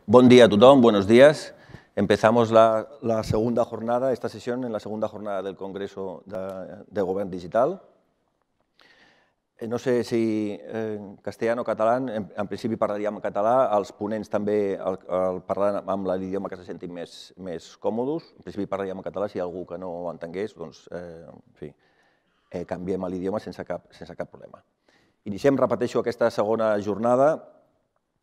Buen día a todos, buenos días. Empezamos la segunda jornada, esta sesión en la segunda jornada del Congreso de Govern Digital. No sé si en castellà o català, en principi parlaríem en català, els ponents també parlaran amb l'idioma que se sentin més còmodes. En principi parlaríem en català, si hi ha algú que no ho entengués, doncs, en fi, canviem l'idioma sense cap problema. Iniciem, repeteixo, aquesta segona jornada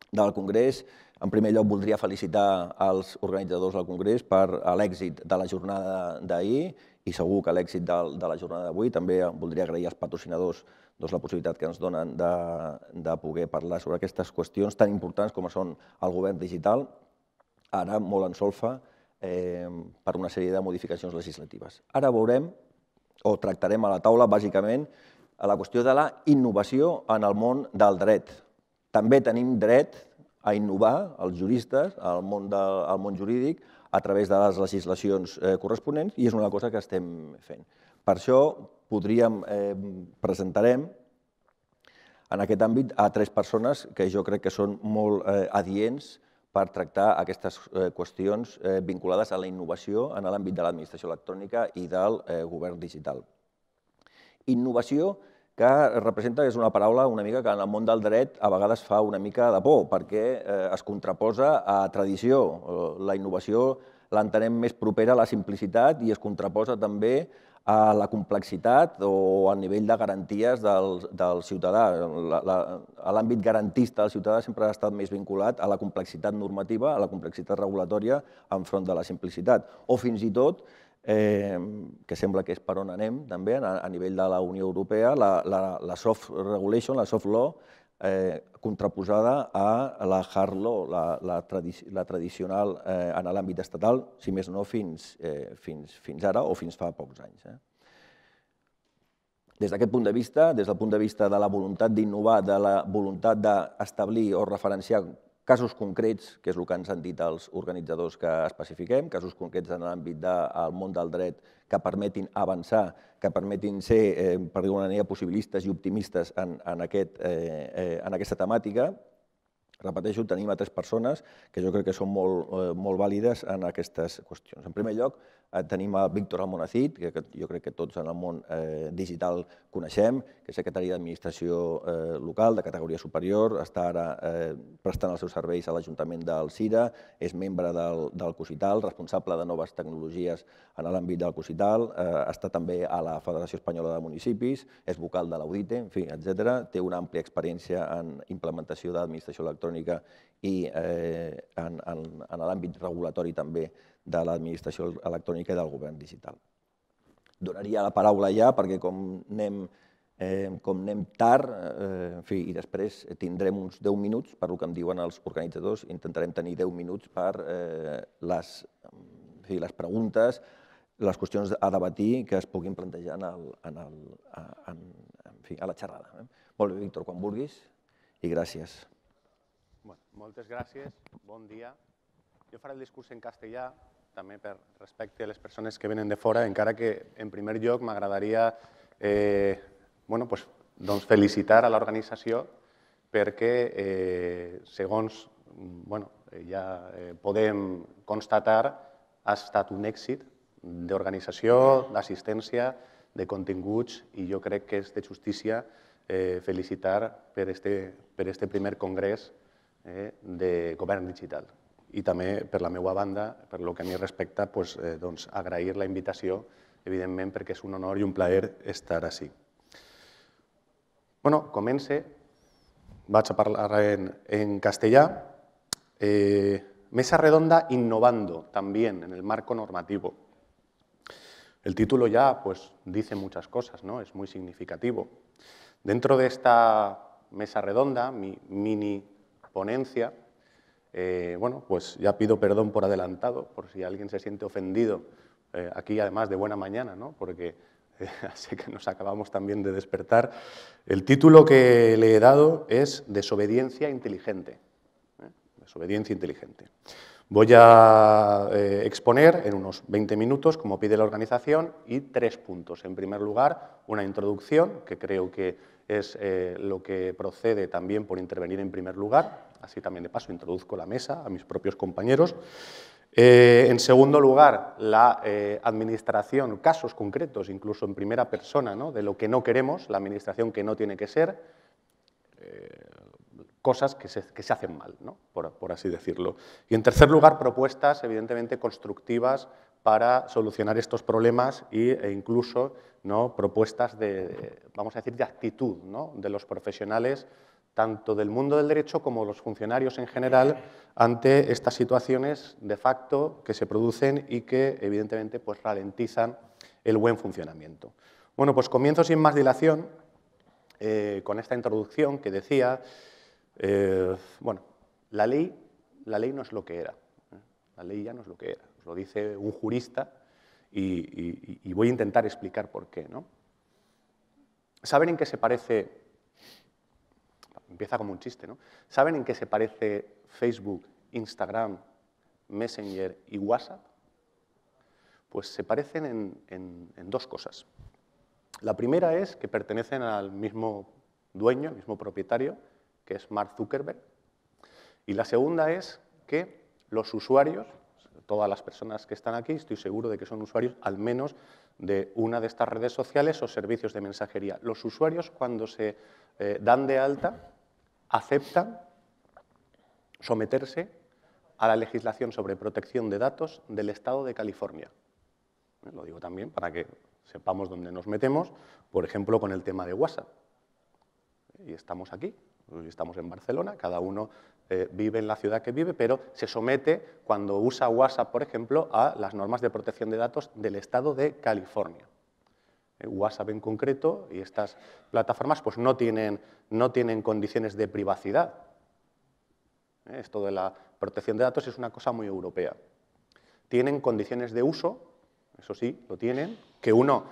del Congrés. En primer lloc, voldria felicitar els organitzadors del Congrés per l'èxit de la jornada d'ahir i segur que l'èxit de la jornada d'avui. També voldria agrair als patrocinadors la possibilitat que ens donen de poder parlar sobre aquestes qüestions tan importants com són el govern digital, ara molt en solfa per una sèrie de modificacions legislatives. Ara veurem o tractarem a la taula, bàsicament, la qüestió de la innovació en el món del dret. També tenim dret a innovar, els juristes, al món jurídic, a través de les legislacions corresponents, i és una cosa que estem fent. Per això presentarem en aquest àmbit a 3 persones que jo crec que són molt adients per tractar aquestes qüestions vinculades a la innovació en l'àmbit de l'administració electrònica i del govern digital. Innovació que representa que és una paraula una mica que en el món del dret a vegades fa una mica de por, perquè es contraposa a tradició. La innovació l'entenem més propera a la simplicitat i es contraposa també a la complexitat o al nivell de garanties del ciutadà. L'àmbit garantista del ciutadà sempre ha estat més vinculat a la complexitat normativa, a la complexitat regulatòria, enfront de la simplicitat. O fins i tot, que sembla que és per on anem també, a nivell de la Unió Europea, la soft regulation, la soft law, contraposada a la hard law, la tradicional en l'àmbit estatal, si més no fins ara o fins fa pocs anys. Des d'aquest punt de vista, des del punt de vista de la voluntat d'innovar, de la voluntat d'establir o referenciar casos concrets, que és el que ens han dit els organitzadors que especifiquem, casos concrets en l'àmbit del món del dret que permetin avançar, que permetin ser, per dir-ho d'una manera, possibilistes i optimistes en aquesta temàtica. Repeteixo, tenim a 3 persones que jo crec que són molt vàlides en aquestes qüestions. En primer lloc, tenim a Víctor Almonacid, que jo crec que tots en el món digital coneixem, que és secretari d'Administració local de categoria superior, està ara prestant els seus serveis a l'Ajuntament d'Alzira, és membre del COSITAL, responsable de noves tecnologies en l'àmbit del COSITAL, està també a la Federació Espanyola de Municipis, és vocal de l'Audite, en fi, etc. Té una àmplia experiència en implementació d'administració electrònica i en l'àmbit regulatori també de l'administració electrònica i del govern digital. Donaria la paraula ja, perquè com anem tard, i després tindrem uns 10 minuts, per el que em diuen els organitzadors, intentarem tenir 10 minuts per les preguntes, les qüestions a debatir que es puguin plantejar a la xerrada. Molt bé, Víctor, quan vulguis, i gràcies. Moltes gràcies, bon dia. Jo faré el discurs en castellà, també per respecte a les persones que venen de fora, encara que en primer lloc m'agradaria felicitar a l'organització perquè, segons ja podem constatar, ha estat un èxit d'organització, d'assistència, de continguts, i jo crec que és de justícia felicitar per aquest primer congrés de govern digital. I també, per la meva banda, per el que a mi respecta, agrair la invitació, evidentment, perquè és un honor i un plaer estar ací. Comence, vaig a parlar en castellà. Mesa redonda innovando también en el marco normativo. El título ya dice muchas cosas, es muy significativo. Dentro de esta mesa redonda, mi mini ponencia, ya pido perdón por adelantado, por si alguien se siente ofendido, aquí además de buena mañana, porque sé que nos acabamos también de despertar. El título que le he dado es Desobediencia inteligente. Desobediencia inteligente. Voy a exponer en unos 20 minutos, como pide la organización, y 3 puntos. En primer lugar, una introducción, que creo que es lo que procede también por intervenir en primer lugar. así también de paso introduzco la mesa a mis propios compañeros. En segundo lugar, la administración, casos concretos, incluso en primera persona, ¿no?, de lo que no queremos, la administración que no tiene que ser, cosas que se hacen mal, ¿no?, por así decirlo. Y en tercer lugar, propuestas evidentemente constructivas para solucionar estos problemas e incluso, ¿no?, propuestas de, vamos a decir, de actitud, ¿no?, de los profesionales tanto del mundo del derecho como los funcionarios en general ante estas situaciones de facto que se producen y que evidentemente pues ralentizan el buen funcionamiento. Bueno, pues comienzo sin más dilación con esta introducción que decía, bueno, la ley no es lo que era, la ley ya no es lo que era, os lo dice un jurista y voy a intentar explicar por qué, ¿no? ¿Saben en qué se parece? Empieza como un chiste, ¿no? ¿Saben en qué se parece Facebook, Instagram, Messenger y WhatsApp? Pues se parecen en dos cosas. La primera es que pertenecen al mismo dueño, al mismo propietario, que es Mark Zuckerberg. Y la segunda es que los usuarios, todas las personas que están aquí, estoy seguro de que son usuarios al menos de una de estas redes sociales o servicios de mensajería. Los usuarios, cuando se dan de alta, aceptan someterse a la legislación sobre protección de datos del Estado de California. Lo digo también para que sepamos dónde nos metemos, por ejemplo, con el tema de WhatsApp. Y estamos aquí, estamos en Barcelona, cada uno vive en la ciudad que vive, pero se somete, cuando usa WhatsApp, por ejemplo, a las normas de protección de datos del Estado de California. WhatsApp en concreto y estas plataformas pues no tienen condiciones de privacidad. Esto de la protección de datos es una cosa muy europea. Tienen condiciones de uso, eso sí, lo tienen, que uno,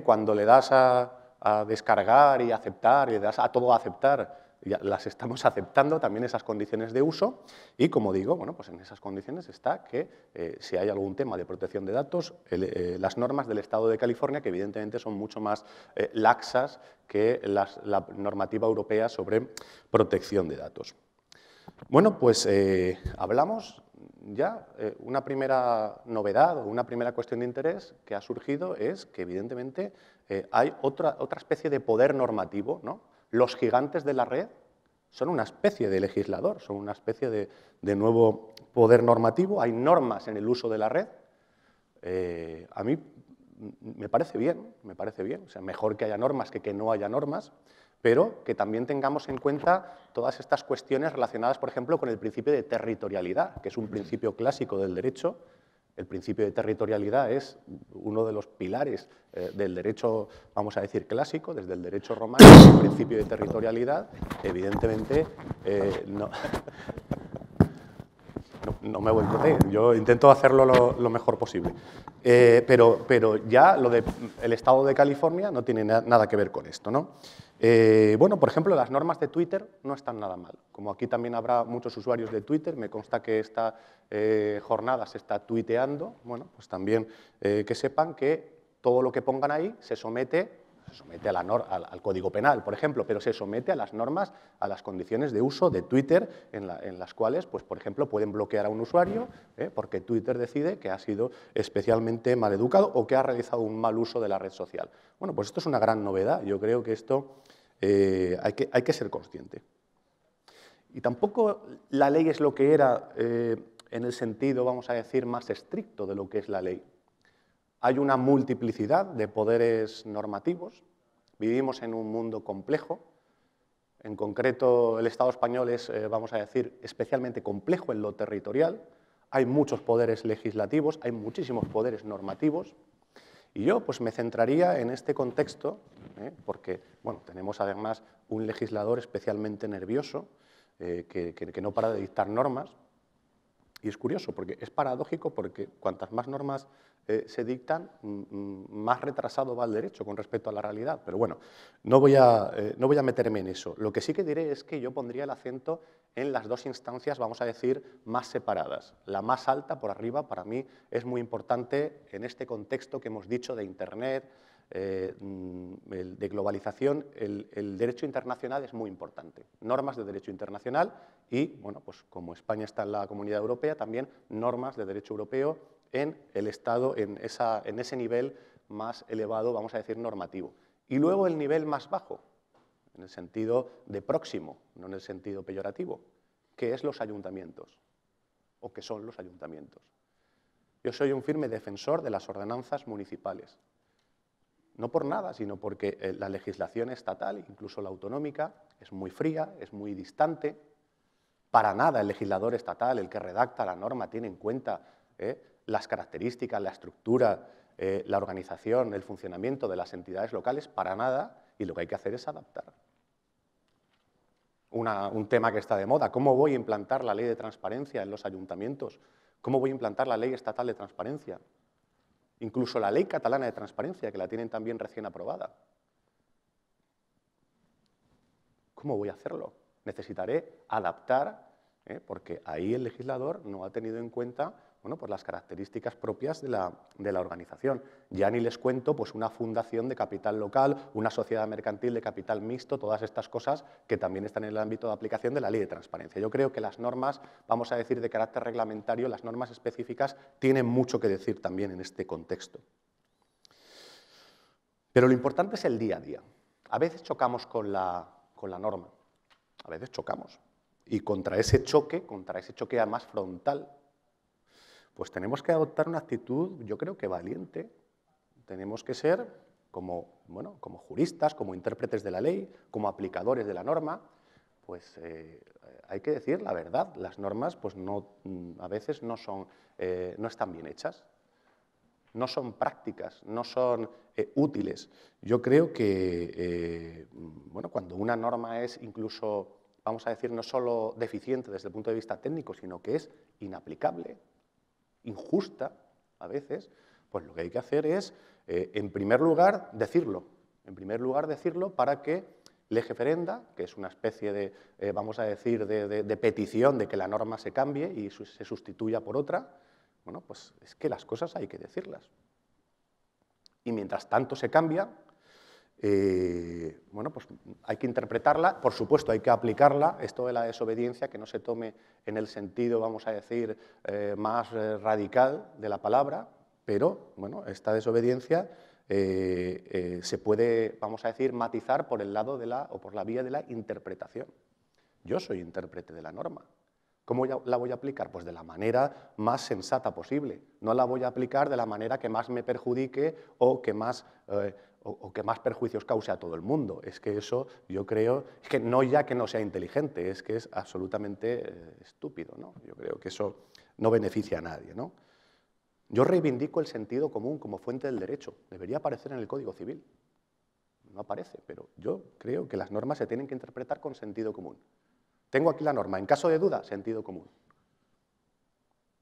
cuando le das a descargar y aceptar, y le das a todo a aceptar, ya las estamos aceptando también esas condiciones de uso y, como digo, bueno, pues en esas condiciones está que si hay algún tema de protección de datos, las normas del Estado de California, que evidentemente son mucho más laxas que la normativa europea sobre protección de datos. Bueno, pues hablamos ya, una primera novedad o una primera cuestión de interés que ha surgido es que evidentemente hay otra especie de poder normativo, ¿no? Los gigantes de la red son una especie de legislador, son una especie de nuevo poder normativo. Hay normas en el uso de la red. A mí me parece bien, o sea, mejor que haya normas que no haya normas, pero que también tengamos en cuenta todas estas cuestiones relacionadas, por ejemplo, con el principio de territorialidad, que es un principio clásico del derecho. El principio de territorialidad es uno de los pilares del derecho, vamos a decir, clásico, desde el derecho romano. El principio de territorialidad, evidentemente, no me boicotee, yo intento hacerlo lo mejor posible. Pero ya lo del Estado de California no tiene nada que ver con esto, ¿no? Bueno, por ejemplo, las normas de Twitter no están nada mal. Como aquí también habrá muchos usuarios de Twitter, me consta que esta jornada se está tuiteando, bueno, pues también que sepan que todo lo que pongan ahí se somete al Código Penal, por ejemplo, pero se somete a las normas, a las condiciones de uso de Twitter, en las cuales, pues, por ejemplo, pueden bloquear a un usuario porque Twitter decide que ha sido especialmente mal educado o que ha realizado un mal uso de la red social. Bueno, pues esto es una gran novedad. Yo creo que esto hay que ser consciente. Y tampoco la ley es lo que era en el sentido, vamos a decir, más estricto de lo que es la ley. Hay una multiplicidad de poderes normativos, vivimos en un mundo complejo, en concreto el Estado español es, vamos a decir, especialmente complejo en lo territorial, hay muchos poderes legislativos, hay muchísimos poderes normativos, y yo pues me centraría en este contexto, porque bueno, tenemos además un legislador especialmente nervioso, que no para de dictar normas, y es curioso, porque es paradójico, porque cuantas más normas se dictan, más retrasado va el derecho con respecto a la realidad. Pero bueno, no voy a meterme en eso. Lo que sí que diré es que yo pondría el acento en las dos instancias, vamos a decir, más separadas. La más alta, por arriba, para mí es muy importante en este contexto que hemos dicho de Internet, de globalización, el derecho internacional es muy importante. Normas de derecho internacional y, bueno, pues como España está en la Comunidad Europea, también normas de derecho europeo en el Estado, en ese nivel más elevado, vamos a decir, normativo. Y luego el nivel más bajo, en el sentido de próximo, no en el sentido peyorativo, que es los ayuntamientos, o que son los ayuntamientos. Yo soy un firme defensor de las ordenanzas municipales. No por nada, sino porque la legislación estatal, incluso la autonómica, es muy fría, es muy distante. Para nada el legislador estatal, el que redacta la norma, tiene en cuenta las características, la estructura, la organización, el funcionamiento de las entidades locales, para nada, y lo que hay que hacer es adaptar. Un tema que está de moda, ¿cómo voy a implantar la ley de transparencia en los ayuntamientos? ¿Cómo voy a implantar la ley estatal de transparencia? Incluso la ley catalana de transparencia, que la tienen también recién aprobada. ¿Cómo voy a hacerlo? Necesitaré adaptar, porque ahí el legislador no ha tenido en cuenta, bueno, pues las características propias de la organización. Ya ni les cuento pues, una fundación de capital local, una sociedad mercantil de capital mixto, todas estas cosas que también están en el ámbito de aplicación de la ley de transparencia. Yo creo que las normas, vamos a decir, de carácter reglamentario, las normas específicas, tienen mucho que decir también en este contexto. Pero lo importante es el día a día. A veces chocamos con la norma, a veces chocamos. Y contra ese choque además frontal, pues tenemos que adoptar una actitud, yo creo que valiente. Tenemos que ser, como juristas, como intérpretes de la ley, como aplicadores de la norma, pues hay que decir la verdad. Las normas pues a veces no están bien hechas, no son prácticas, no son útiles. Yo creo que cuando una norma es incluso, vamos a decir, no solo deficiente desde el punto de vista técnico, sino que es inaplicable, injusta a veces, pues lo que hay que hacer es, en primer lugar, decirlo. En primer lugar, decirlo para que lege ferenda, que es una especie de, vamos a decir, de petición de que la norma se cambie y se sustituya por otra. Bueno, pues es que las cosas hay que decirlas. Y mientras tanto se cambia, pues hay que interpretarla, por supuesto hay que aplicarla, esto de la desobediencia, que no se tome en el sentido, vamos a decir, más radical de la palabra, pero esta desobediencia se puede, vamos a decir, matizar por el lado o por la vía de la interpretación. Yo soy intérprete de la norma. ¿Cómo la voy a aplicar? Pues de la manera más sensata posible. No la voy a aplicar de la manera que más me perjudique o que más perjuicios cause a todo el mundo. Es que eso, yo creo, es que no ya que no sea inteligente, es que es absolutamente estúpido, ¿no? Yo creo que eso no beneficia a nadie, ¿no? Yo reivindico el sentido común como fuente del derecho. Debería aparecer en el Código Civil. No aparece, pero yo creo que las normas se tienen que interpretar con sentido común. Tengo aquí la norma. En caso de duda, sentido común.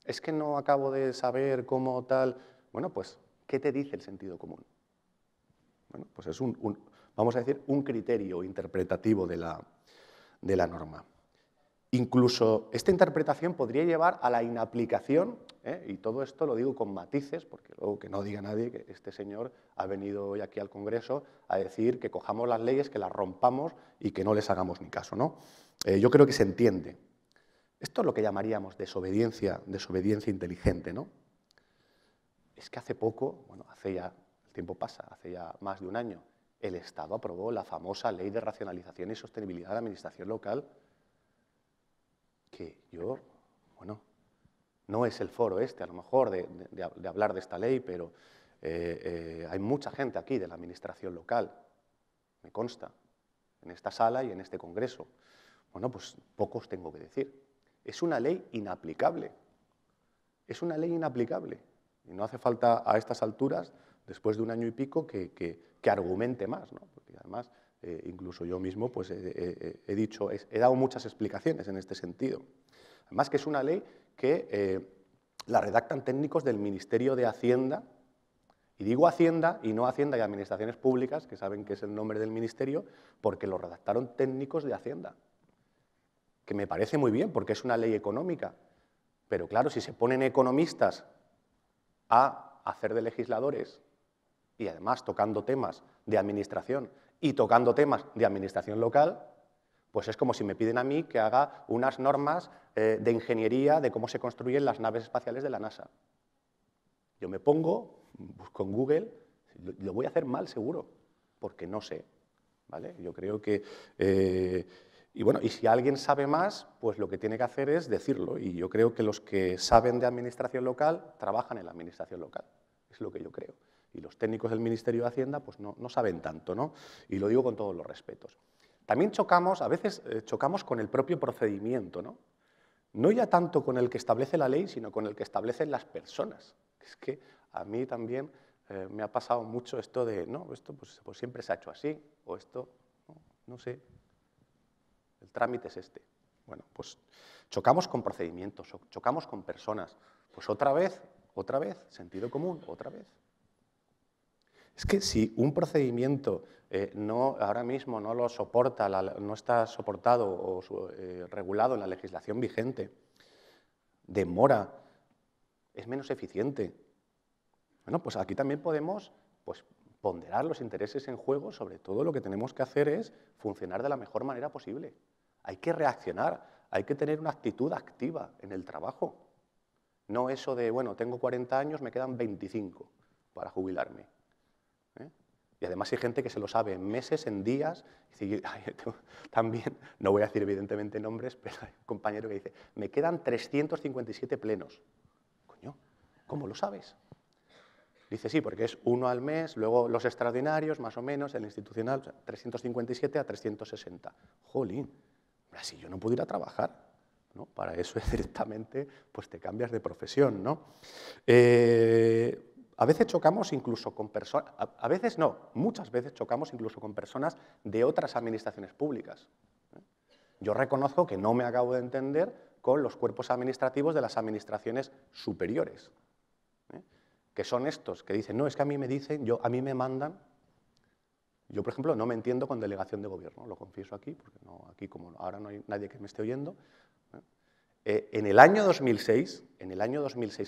Es que no acabo de saber cómo tal. Bueno, pues, ¿qué te dice el sentido común? Bueno, pues es vamos a decir, un criterio interpretativo de la norma. Incluso esta interpretación podría llevar a la inaplicación, y todo esto lo digo con matices, porque luego que no diga nadie que este señor ha venido hoy aquí al Congreso a decir que cojamos las leyes, que las rompamos y que no les hagamos ni caso, ¿no? Yo creo que se entiende. Esto es lo que llamaríamos desobediencia inteligente, ¿no? Es que hace poco, el tiempo pasa, hace ya más de un año, el Estado aprobó la famosa Ley de Racionalización y Sostenibilidad de la Administración Local, que no es el foro a lo mejor, de hablar de esta ley, pero hay mucha gente aquí de la Administración Local, me consta, en esta sala y en este Congreso. Bueno, pues pocos tengo que decir. Es una ley inaplicable. Es una ley inaplicable. Y no hace falta a estas alturas, después de un año y pico, que argumente más, ¿no? Porque además, incluso yo mismo pues, he dado muchas explicaciones en este sentido. Además que es una ley que la redactan técnicos del Ministerio de Hacienda, y digo Hacienda y no Hacienda y Administraciones Públicas, que saben que es el nombre del ministerio, porque lo redactaron técnicos de Hacienda. Que me parece muy bien, porque es una ley económica. Pero claro, si se ponen economistas a hacer de legisladores y además tocando temas de administración y tocando temas de administración local, pues es como si me piden a mí que haga unas normas de ingeniería de cómo se construyen las naves espaciales de la NASA. Yo me pongo, busco en Google, lo voy a hacer mal seguro, porque no sé, ¿vale? Yo creo que... y bueno, y si alguien sabe más, pues lo que tiene que hacer es decirlo. Y yo creo que los que saben de administración local trabajan en la administración local. Es lo que yo creo. Y los técnicos del Ministerio de Hacienda pues no saben tanto, ¿no? Y lo digo con todos los respetos. También a veces chocamos con el propio procedimiento, ¿no? No ya tanto con el que establece la ley, sino con el que establecen las personas. Es que a mí también me ha pasado mucho esto de, no, esto pues siempre se ha hecho así, o esto, no sé, el trámite es este. Bueno, pues chocamos con procedimientos, chocamos con personas. Pues otra vez, sentido común, otra vez. Es que si un procedimiento ahora mismo no lo soporta, no está soportado o regulado en la legislación vigente, demora, es menos eficiente. Bueno, pues aquí también podemos pues, ponderar los intereses en juego, sobre todo lo que tenemos que hacer es funcionar de la mejor manera posible. Hay que reaccionar, hay que tener una actitud activa en el trabajo. No eso de, bueno, tengo 40 años, me quedan 25 para jubilarme. Y además hay gente que se lo sabe en meses, en días. También, no voy a decir evidentemente nombres, pero hay un compañero que dice, me quedan 357 plenos. Coño, ¿cómo lo sabes? Dice, sí, porque es uno al mes, luego los extraordinarios, más o menos, el institucional, o sea, 357 a 360. Jolín, así yo no puedo ir a trabajar, ¿no? Para eso directamente pues te cambias de profesión, ¿no? A veces chocamos incluso con personas, a veces no, muchas veces chocamos incluso con personas de otras administraciones públicas. Yo reconozco que no me acabo de entender con los cuerpos administrativos de las administraciones superiores, que son estos que dicen, no, es que a mí me dicen, a mí me mandan. Yo, por ejemplo, no me entiendo con delegación de gobierno, lo confieso aquí, porque aquí como ahora no hay nadie que me esté oyendo. En el año 2006,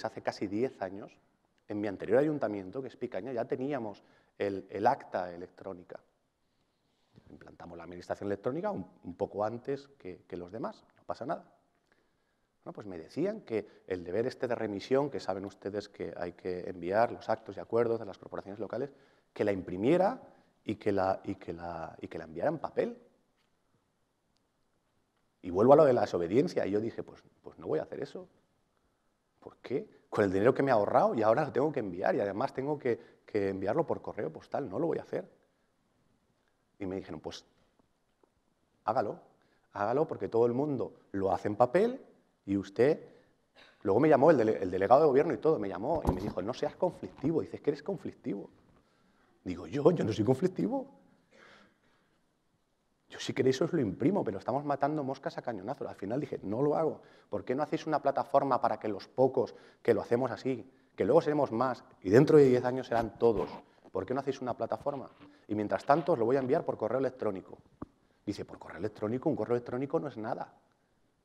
hace casi 10 años, en mi anterior ayuntamiento, que es Picaña, ya teníamos el acta electrónica. Implantamos la administración electrónica un poco antes que los demás, no pasa nada. Bueno, pues me decían que el deber este de remisión, que saben ustedes que hay que enviar los actos y acuerdos de las corporaciones locales, que la imprimiera y que la enviara en papel. Y vuelvo a lo de la desobediencia, y yo dije, pues no voy a hacer eso. ¿Por qué? Con el dinero que me he ahorrado y ahora lo tengo que enviar, y además tengo que enviarlo por correo postal, no lo voy a hacer. Y me dijeron, pues hágalo porque todo el mundo lo hace en papel y usted... Luego me llamó el delegado de gobierno y todo, me llamó y me dijo, no seas conflictivo. Dices que eres conflictivo. Digo, yo no soy conflictivo. Yo si queréis os lo imprimo, pero estamos matando moscas a cañonazos. Al final dije, no lo hago. ¿Por qué no hacéis una plataforma para que los pocos que lo hacemos así, que luego seremos más y dentro de 10 años serán todos? ¿Por qué no hacéis una plataforma? Y mientras tanto os lo voy a enviar por correo electrónico. Dice, ¿por correo electrónico? Un correo electrónico no es nada.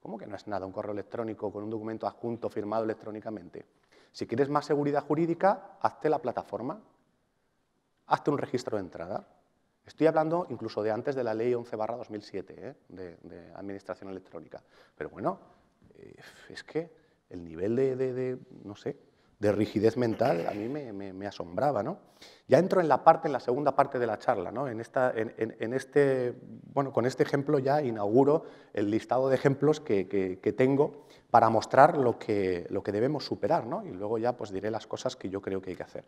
¿Cómo que no es nada un correo electrónico con un documento adjunto firmado electrónicamente? Si quieres más seguridad jurídica, hazte la plataforma. Hazte un registro de entrada. Estoy hablando incluso de antes de la ley 11/2007, de administración electrónica. Pero bueno, es que el nivel no sé, de rigidez mental a mí me asombraba, ¿no? Ya entro en la segunda parte de la charla, ¿no? Bueno, con este ejemplo ya inauguro el listado de ejemplos que tengo para mostrar lo que debemos superar, ¿no? Y luego ya pues diré las cosas que yo creo que hay que hacer.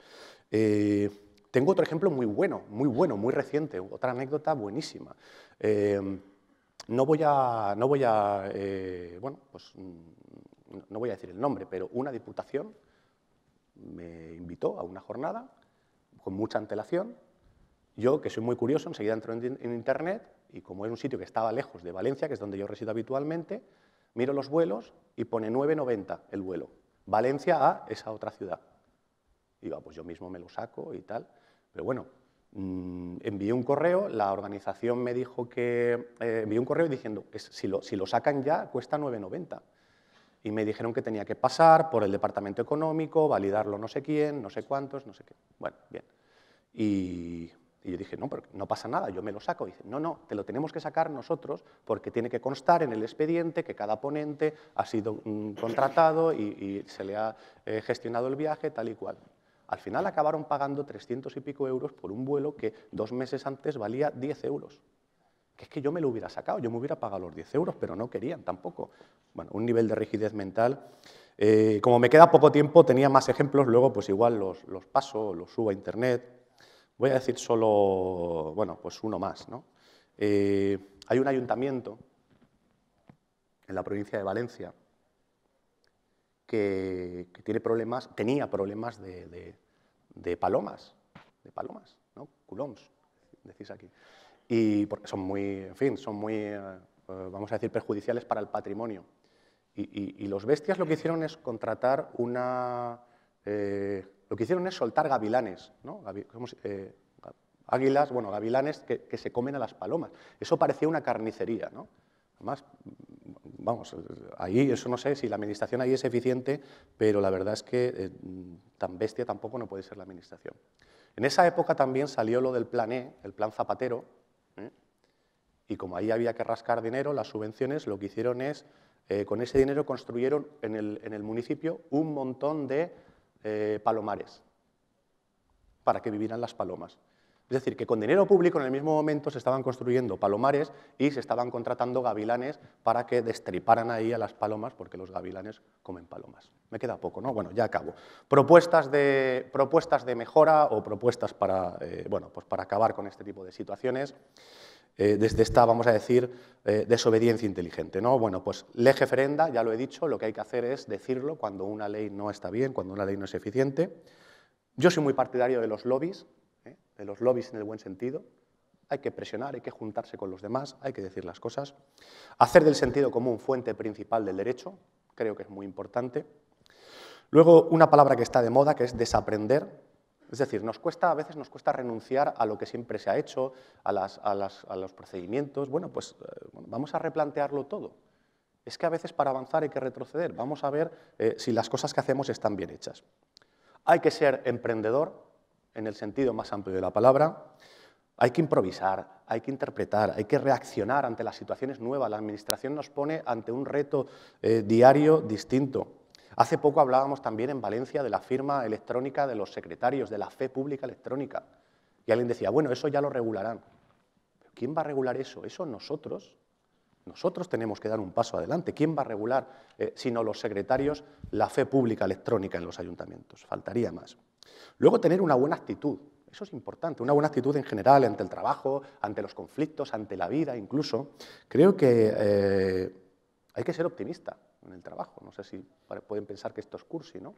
Tengo otro ejemplo muy bueno, muy reciente, otra anécdota buenísima. No voy a decir el nombre, pero una diputación me invitó a una jornada con mucha antelación. Yo, que soy muy curioso, enseguida entro en Internet y como es un sitio que estaba lejos de Valencia, que es donde yo resido habitualmente, miro los vuelos y pone 9,90 el vuelo. Valencia a esa otra ciudad. Digo, pues yo mismo me lo saco y tal. Pero bueno, envié un correo, la organización me dijo que... envié un correo diciendo, si lo sacan ya, cuesta 9,90. Y me dijeron que tenía que pasar por el departamento económico, validarlo no sé quién, no sé cuántos, no sé qué. Bueno, bien. Y yo dije, no, pero no pasa nada, yo me lo saco. Y dice, no, no, te lo tenemos que sacar nosotros porque tiene que constar en el expediente que cada ponente ha sido contratado y se le ha gestionado el viaje, tal y cual. Al final acabaron pagando 300 y pico euros por un vuelo que 2 meses antes valía 10 euros. Que es que yo me lo hubiera sacado, yo me hubiera pagado los 10 euros, pero no querían tampoco. Bueno, un nivel de rigidez mental. Como me queda poco tiempo, tenía más ejemplos, luego pues igual los paso, los subo a internet. Voy a decir solo, bueno, pues uno más, ¿no? Hay un ayuntamiento en la provincia de Valencia que tenía problemas de palomas, ¿no? Culoms, decís aquí. Y porque son muy, en fin, son muy, vamos a decir, perjudiciales para el patrimonio. Y los bestias lo que hicieron es contratar lo que hicieron es soltar gavilanes, ¿no? Águilas, bueno, gavilanes que se comen a las palomas. Eso parecía una carnicería, ¿no? Además, vamos, ahí, eso no sé si la administración ahí es eficiente, pero la verdad es que tan bestia tampoco no puede ser la administración. En esa época también salió lo del Plan E, el Plan Zapatero, y como ahí había que rascar dinero, las subvenciones, lo que hicieron es, con ese dinero construyeron en el municipio un montón de palomares para que vivieran las palomas. Es decir, que con dinero público en el mismo momento se estaban construyendo palomares y se estaban contratando gavilanes para que destriparan ahí a las palomas, porque los gavilanes comen palomas. Me queda poco, ¿no? Bueno, ya acabo. Propuestas de mejora o propuestas para, bueno, pues para acabar con este tipo de situaciones. Desde esta, vamos a decir, desobediencia inteligente, ¿no? Bueno, pues lege ferenda, ya lo he dicho, lo que hay que hacer es decirlo cuando una ley no está bien, cuando una ley no es eficiente. Yo soy muy partidario de los lobbies en el buen sentido. Hay que presionar, hay que juntarse con los demás, hay que decir las cosas. Hacer del sentido común fuente principal del derecho, creo que es muy importante. Luego, una palabra que está de moda, que es desaprender. Es decir, a veces nos cuesta renunciar a lo que siempre se ha hecho, a los procedimientos. Bueno, pues vamos a replantearlo todo. Es que a veces para avanzar hay que retroceder. Vamos a ver si las cosas que hacemos están bien hechas. Hay que ser emprendedor, en el sentido más amplio de la palabra. Hay que improvisar, hay que interpretar, hay que reaccionar ante las situaciones nuevas. La Administración nos pone ante un reto diario distinto. Hace poco hablábamos también en Valencia de la firma electrónica de los secretarios, de la fe pública electrónica. Y alguien decía, bueno, eso ya lo regularán. ¿Pero quién va a regular eso? Eso nosotros. Nosotros tenemos que dar un paso adelante. ¿Quién va a regular, sino los secretarios, la fe pública electrónica en los ayuntamientos? Faltaría más. Luego, tener una buena actitud. Eso es importante, una buena actitud en general ante el trabajo, ante los conflictos, ante la vida incluso. Creo que hay que ser optimista en el trabajo. No sé si pueden pensar que esto es cursi, ¿no?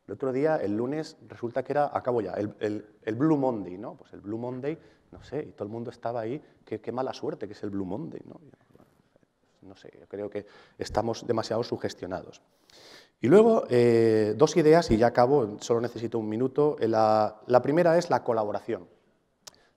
El otro día, el lunes, resulta que era, acabo ya, el Blue Monday, ¿no? Pues el Blue Monday, no sé, y todo el mundo estaba ahí, qué mala suerte que es el Blue Monday, ¿no? No sé, yo creo que estamos demasiado sugestionados. Y luego, dos ideas, y ya acabo, solo necesito un minuto. La primera es la colaboración.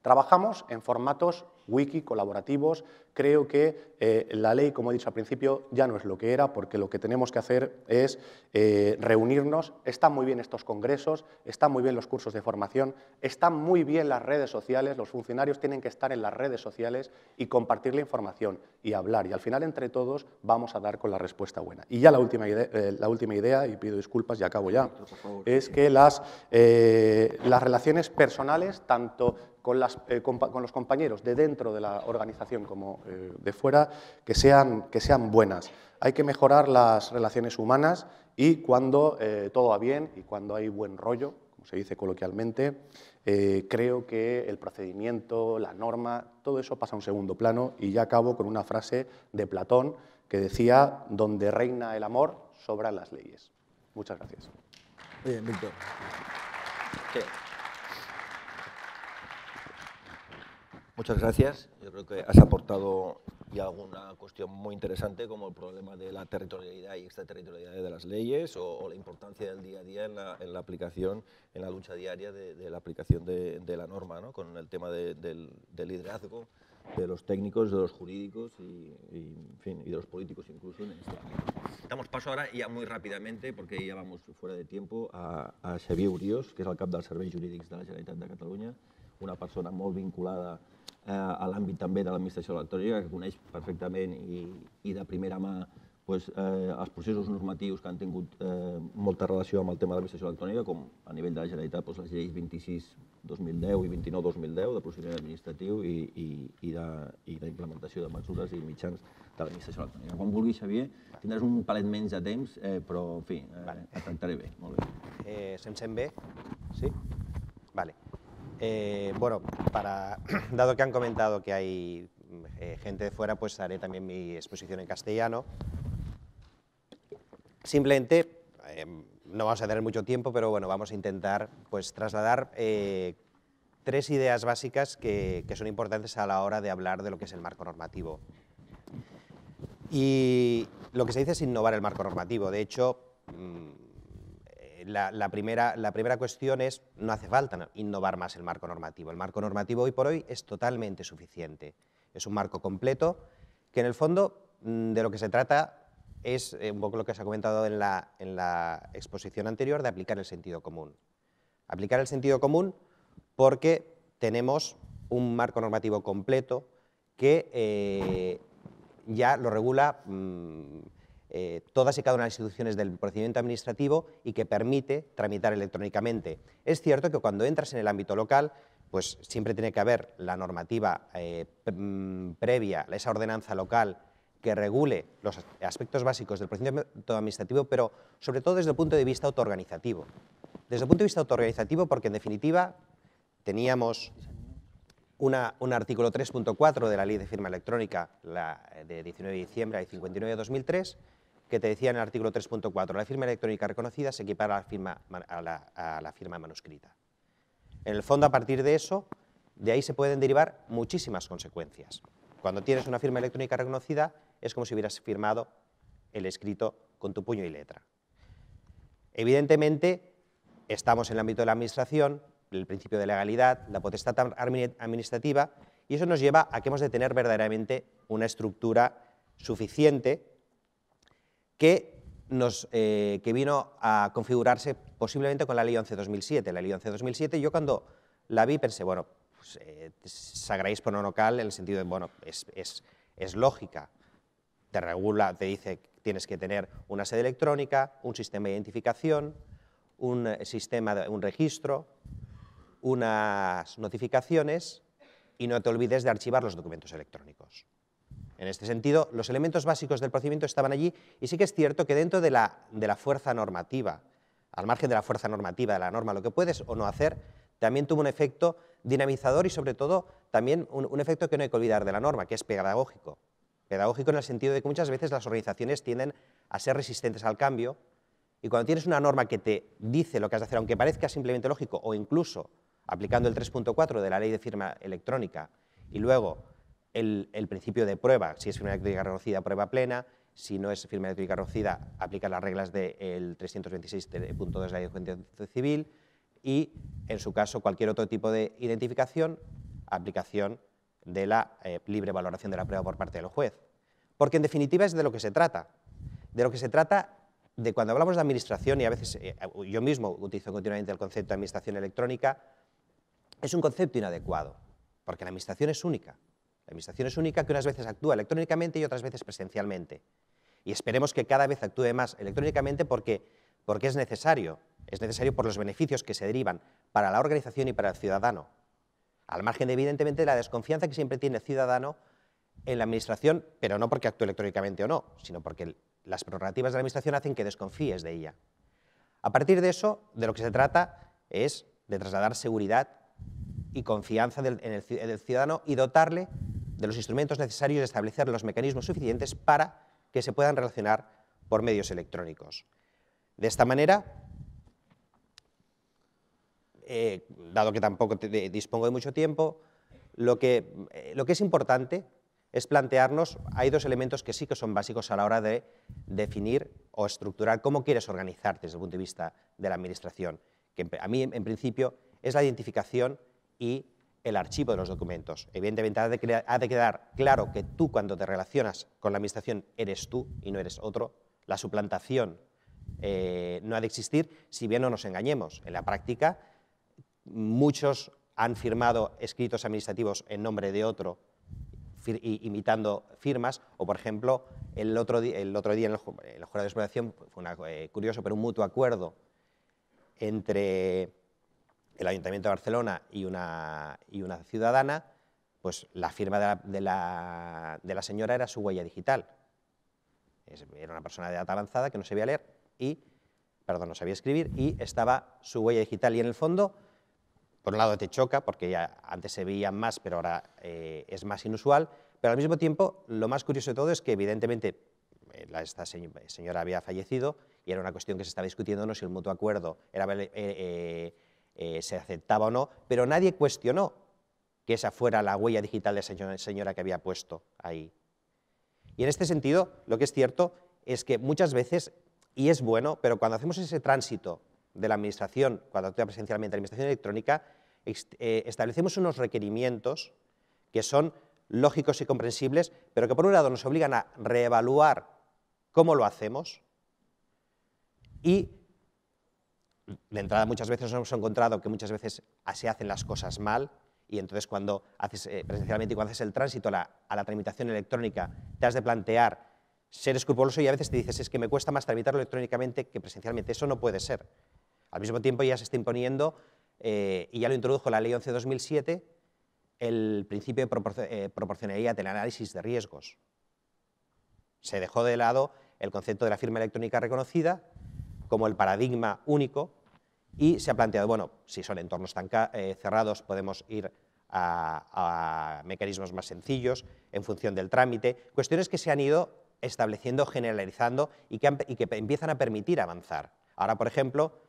Trabajamos en formatos wiki colaborativos. Creo que la ley, como he dicho al principio, ya no es lo que era, porque lo que tenemos que hacer es reunirnos. Están muy bien estos congresos, están muy bien los cursos de formación, están muy bien las redes sociales. Los funcionarios tienen que estar en las redes sociales y compartir la información y hablar. Y al final, entre todos, vamos a dar con la respuesta buena. Y ya la última idea, y pido disculpas y acabo ya, es que las relaciones personales, tanto con los compañeros de dentro de la organización como de fuera, que sean buenas. Hay que mejorar las relaciones humanas y cuando todo va bien y cuando hay buen rollo, como se dice coloquialmente, creo que el procedimiento, la norma, todo eso pasa a un segundo plano. Y ya acabo con una frase de Platón que decía: donde reina el amor, sobran las leyes. Muchas gracias. Bien, Víctor. ¿Qué? Muchas gracias. Yo creo que has aportado ya alguna cuestión muy interesante, como el problema de la territorialidad y extraterritorialidad de las leyes o la importancia del día a día en la aplicación, en la lucha diaria de la aplicación de la norma, ¿no? Con el tema del liderazgo de los técnicos, de los jurídicos en fin, y de los políticos incluso en este ámbito. Damos paso ahora ya muy rápidamente, porque ya vamos fuera de tiempo, a Xavier Uriós, que és el cap dels serveis jurídics de la Generalitat de Catalunya, una persona molt vinculada a l'àmbit també de l'administració electrònica, que coneix perfectament i de primera mà els processos normatius que han tingut molta relació amb el tema de l'administració electrònica, com a nivell de la Generalitat les lleis 26/2010 i 29/2010 de procediment administratiu i d'implementació de mesures i mitjans de l'administració electrònica. Quan vulguis, Xavier, tindràs un palet menys de temps, però, en fi, et tractaré bé. Molt bé. ¿Se me sent bé? ¿Sí? Vale. Bueno, dado que han comentado que hay gente de fuera, pues haré también mi exposición en castellano. Simplemente, no vamos a tener mucho tiempo, pero bueno, vamos a intentar pues trasladar 3 ideas básicas que son importantes a la hora de hablar de lo que es el marco normativo. Y lo que se dice es innovar el marco normativo. De hecho, la primera cuestión es, no hace falta innovar más el marco normativo. El marco normativo hoy por hoy es totalmente suficiente. Es un marco completo que en el fondo de lo que se trata es un poco lo que se ha comentado en la exposición anterior, de aplicar el sentido común. Aplicar el sentido común porque tenemos un marco normativo completo que ya lo regula todas y cada una de las instituciones del procedimiento administrativo y que permite tramitar electrónicamente. Es cierto que cuando entras en el ámbito local, pues siempre tiene que haber la normativa previa, esa ordenanza local que regule los aspectos básicos del procedimiento administrativo, pero sobre todo desde el punto de vista autoorganizativo. Desde el punto de vista autoorganizativo porque, en definitiva, teníamos un artículo 3.4 de la Ley de Firma Electrónica, la de 19 de diciembre y 59 de 2003, que te decía en el artículo 3.4, la firma electrónica reconocida se equipara a la firma manuscrita. En el fondo, a partir de eso, de ahí se pueden derivar muchísimas consecuencias. Cuando tienes una firma electrónica reconocida, es como si hubieras firmado el escrito con tu puño y letra. Evidentemente, estamos en el ámbito de la administración, el principio de legalidad, la potestad administrativa, y eso nos lleva a que hemos de tener verdaderamente una estructura suficiente que vino a configurarse posiblemente con la Ley 11/2007. La Ley 11/2007, yo cuando la vi pensé, bueno, pues, s'agraeix per no local en el sentido de, bueno, es lógica, te regula, te dice que tienes que tener una sede electrónica, un sistema de identificación, un registro, unas notificaciones y no te olvides de archivar los documentos electrónicos. En este sentido, los elementos básicos del procedimiento estaban allí y sí que es cierto que dentro de la fuerza normativa, al margen de la fuerza normativa de la norma, lo que puedes o no hacer, también tuvo un efecto dinamizador y sobre todo también un efecto que no hay que olvidar de la norma, que es pedagógico. Pedagógico en el sentido de que muchas veces las organizaciones tienden a ser resistentes al cambio y cuando tienes una norma que te dice lo que has de hacer, aunque parezca simplemente lógico o incluso aplicando el 3.4 de la Ley de Firma Electrónica y luego el principio de prueba, si es firma electrónica reconocida, prueba plena, si no es firma electrónica reconocida, aplica las reglas del 326.2 de la Ley de Justicia Civil y, en su caso, cualquier otro tipo de identificación, aplicación de la libre valoración de la prueba por parte del juez. Porque, en definitiva, es de lo que se trata. De lo que se trata de cuando hablamos de administración, y a veces yo mismo utilizo continuamente el concepto de administración electrónica, es un concepto inadecuado, porque la administración es única. La administración es única, que unas veces actúa electrónicamente y otras veces presencialmente. Y esperemos que cada vez actúe más electrónicamente porque es necesario por los beneficios que se derivan para la organización y para el ciudadano, al margen, evidentemente, de la desconfianza que siempre tiene el ciudadano en la administración, pero no porque actúe electrónicamente o no, sino porque las prerrogativas de la administración hacen que desconfíes de ella. A partir de eso, de lo que se trata es de trasladar seguridad y confianza en el ciudadano y dotarle de los instrumentos necesarios y establecer los mecanismos suficientes para que se puedan relacionar por medios electrónicos. De esta manera, dado que tampoco dispongo de mucho tiempo, lo que es importante es plantearnos, hay 2 elementos que sí que son básicos a la hora de definir o estructurar cómo quieres organizarte desde el punto de vista de la administración, que a mí, en principio, es la identificación y el archivo de los documentos. Evidentemente, ha de quedar claro que tú, cuando te relacionas con la administración, eres tú y no eres otro. La suplantación no ha de existir, si bien no nos engañemos. En la práctica, muchos han firmado escritos administrativos en nombre de otro, imitando firmas, o por ejemplo, el otro día en el jurado de explotación fue curioso, pero un mutuo acuerdo entre el Ayuntamiento de Barcelona y una ciudadana, pues la firma de la señora era su huella digital. Era una persona de edad avanzada que no sabía leer no sabía escribir, y estaba su huella digital. Y en el fondo, por un lado te choca, porque ya antes se veía más, pero ahora es más inusual, pero al mismo tiempo, lo más curioso de todo es que evidentemente esta señora había fallecido y era una cuestión que se estaba discutiendo, no si el mutuo acuerdo se aceptaba o no, pero nadie cuestionó que esa fuera la huella digital de esa señora que había puesto ahí. Y en este sentido, lo que es cierto es que muchas veces, y es bueno, pero cuando hacemos ese tránsito de la administración, cuando actúa presencialmente la administración electrónica, establecemos unos requerimientos que son lógicos y comprensibles, pero que por un lado nos obligan a reevaluar cómo lo hacemos, y de entrada muchas veces nos hemos encontrado que muchas veces se hacen las cosas mal, y entonces cuando haces presencialmente y cuando haces el tránsito a la tramitación electrónica, te has de plantear ser escrupuloso, y a veces te dices, es que me cuesta más tramitarlo electrónicamente que presencialmente. Eso no puede ser. Al mismo tiempo ya se está imponiendo, y ya lo introdujo la Ley 11/2007, el principio de proporcionalidad del análisis de riesgos. Se dejó de lado el concepto de la firma electrónica reconocida como el paradigma único, y se ha planteado, bueno, si son entornos tan cerrados, podemos ir a mecanismos más sencillos en función del trámite, cuestiones que se han ido estableciendo, generalizando y que empiezan a permitir avanzar. Ahora, por ejemplo,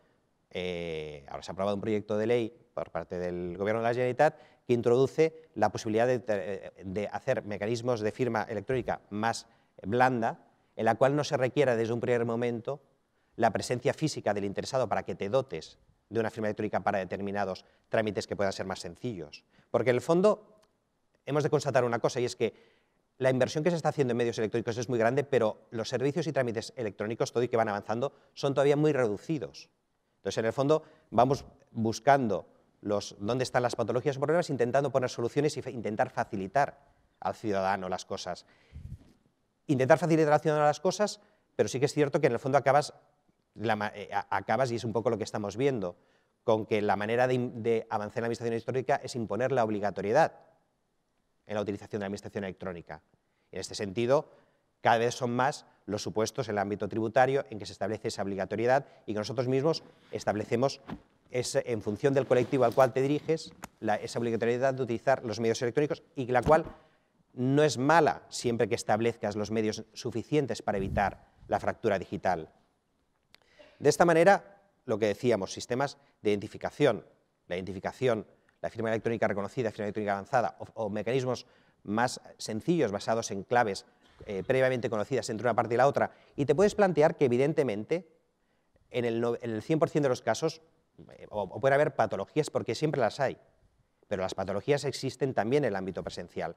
ahora se ha aprobado un proyecto de ley por parte del Gobierno de la Generalitat que introduce la posibilidad de hacer mecanismos de firma electrónica más blanda, en la cual no se requiera desde un primer momento la presencia física del interesado para que te dotes de una firma electrónica para determinados trámites que puedan ser más sencillos. Porque en el fondo hemos de constatar una cosa, y es que la inversión que se está haciendo en medios electrónicos es muy grande, pero los servicios y trámites electrónicos, todo y que van avanzando, son todavía muy reducidos. Entonces, en el fondo, vamos buscando dónde están las patologías o problemas, intentando poner soluciones y intentar facilitar al ciudadano las cosas. Intentar facilitar al ciudadano las cosas, pero sí que es cierto que en el fondo acabas, y es un poco lo que estamos viendo, con que la manera de avanzar en la administración electrónica es imponer la obligatoriedad en la utilización de la administración electrónica. En este sentido, cada vez son más los supuestos en el ámbito tributario en que se establece esa obligatoriedad y que nosotros mismos establecemos, en función del colectivo al cual te diriges, esa obligatoriedad de utilizar los medios electrónicos, y la cual no es mala siempre que establezcas los medios suficientes para evitar la fractura digital. De esta manera, lo que decíamos, sistemas de identificación, la firma electrónica reconocida, firma electrónica avanzada, o mecanismos más sencillos basados en claves previamente conocidas entre una parte y la otra, y te puedes plantear que evidentemente en el 100% de los casos o puede haber patologías, porque siempre las hay, pero las patologías existen también en el ámbito presencial.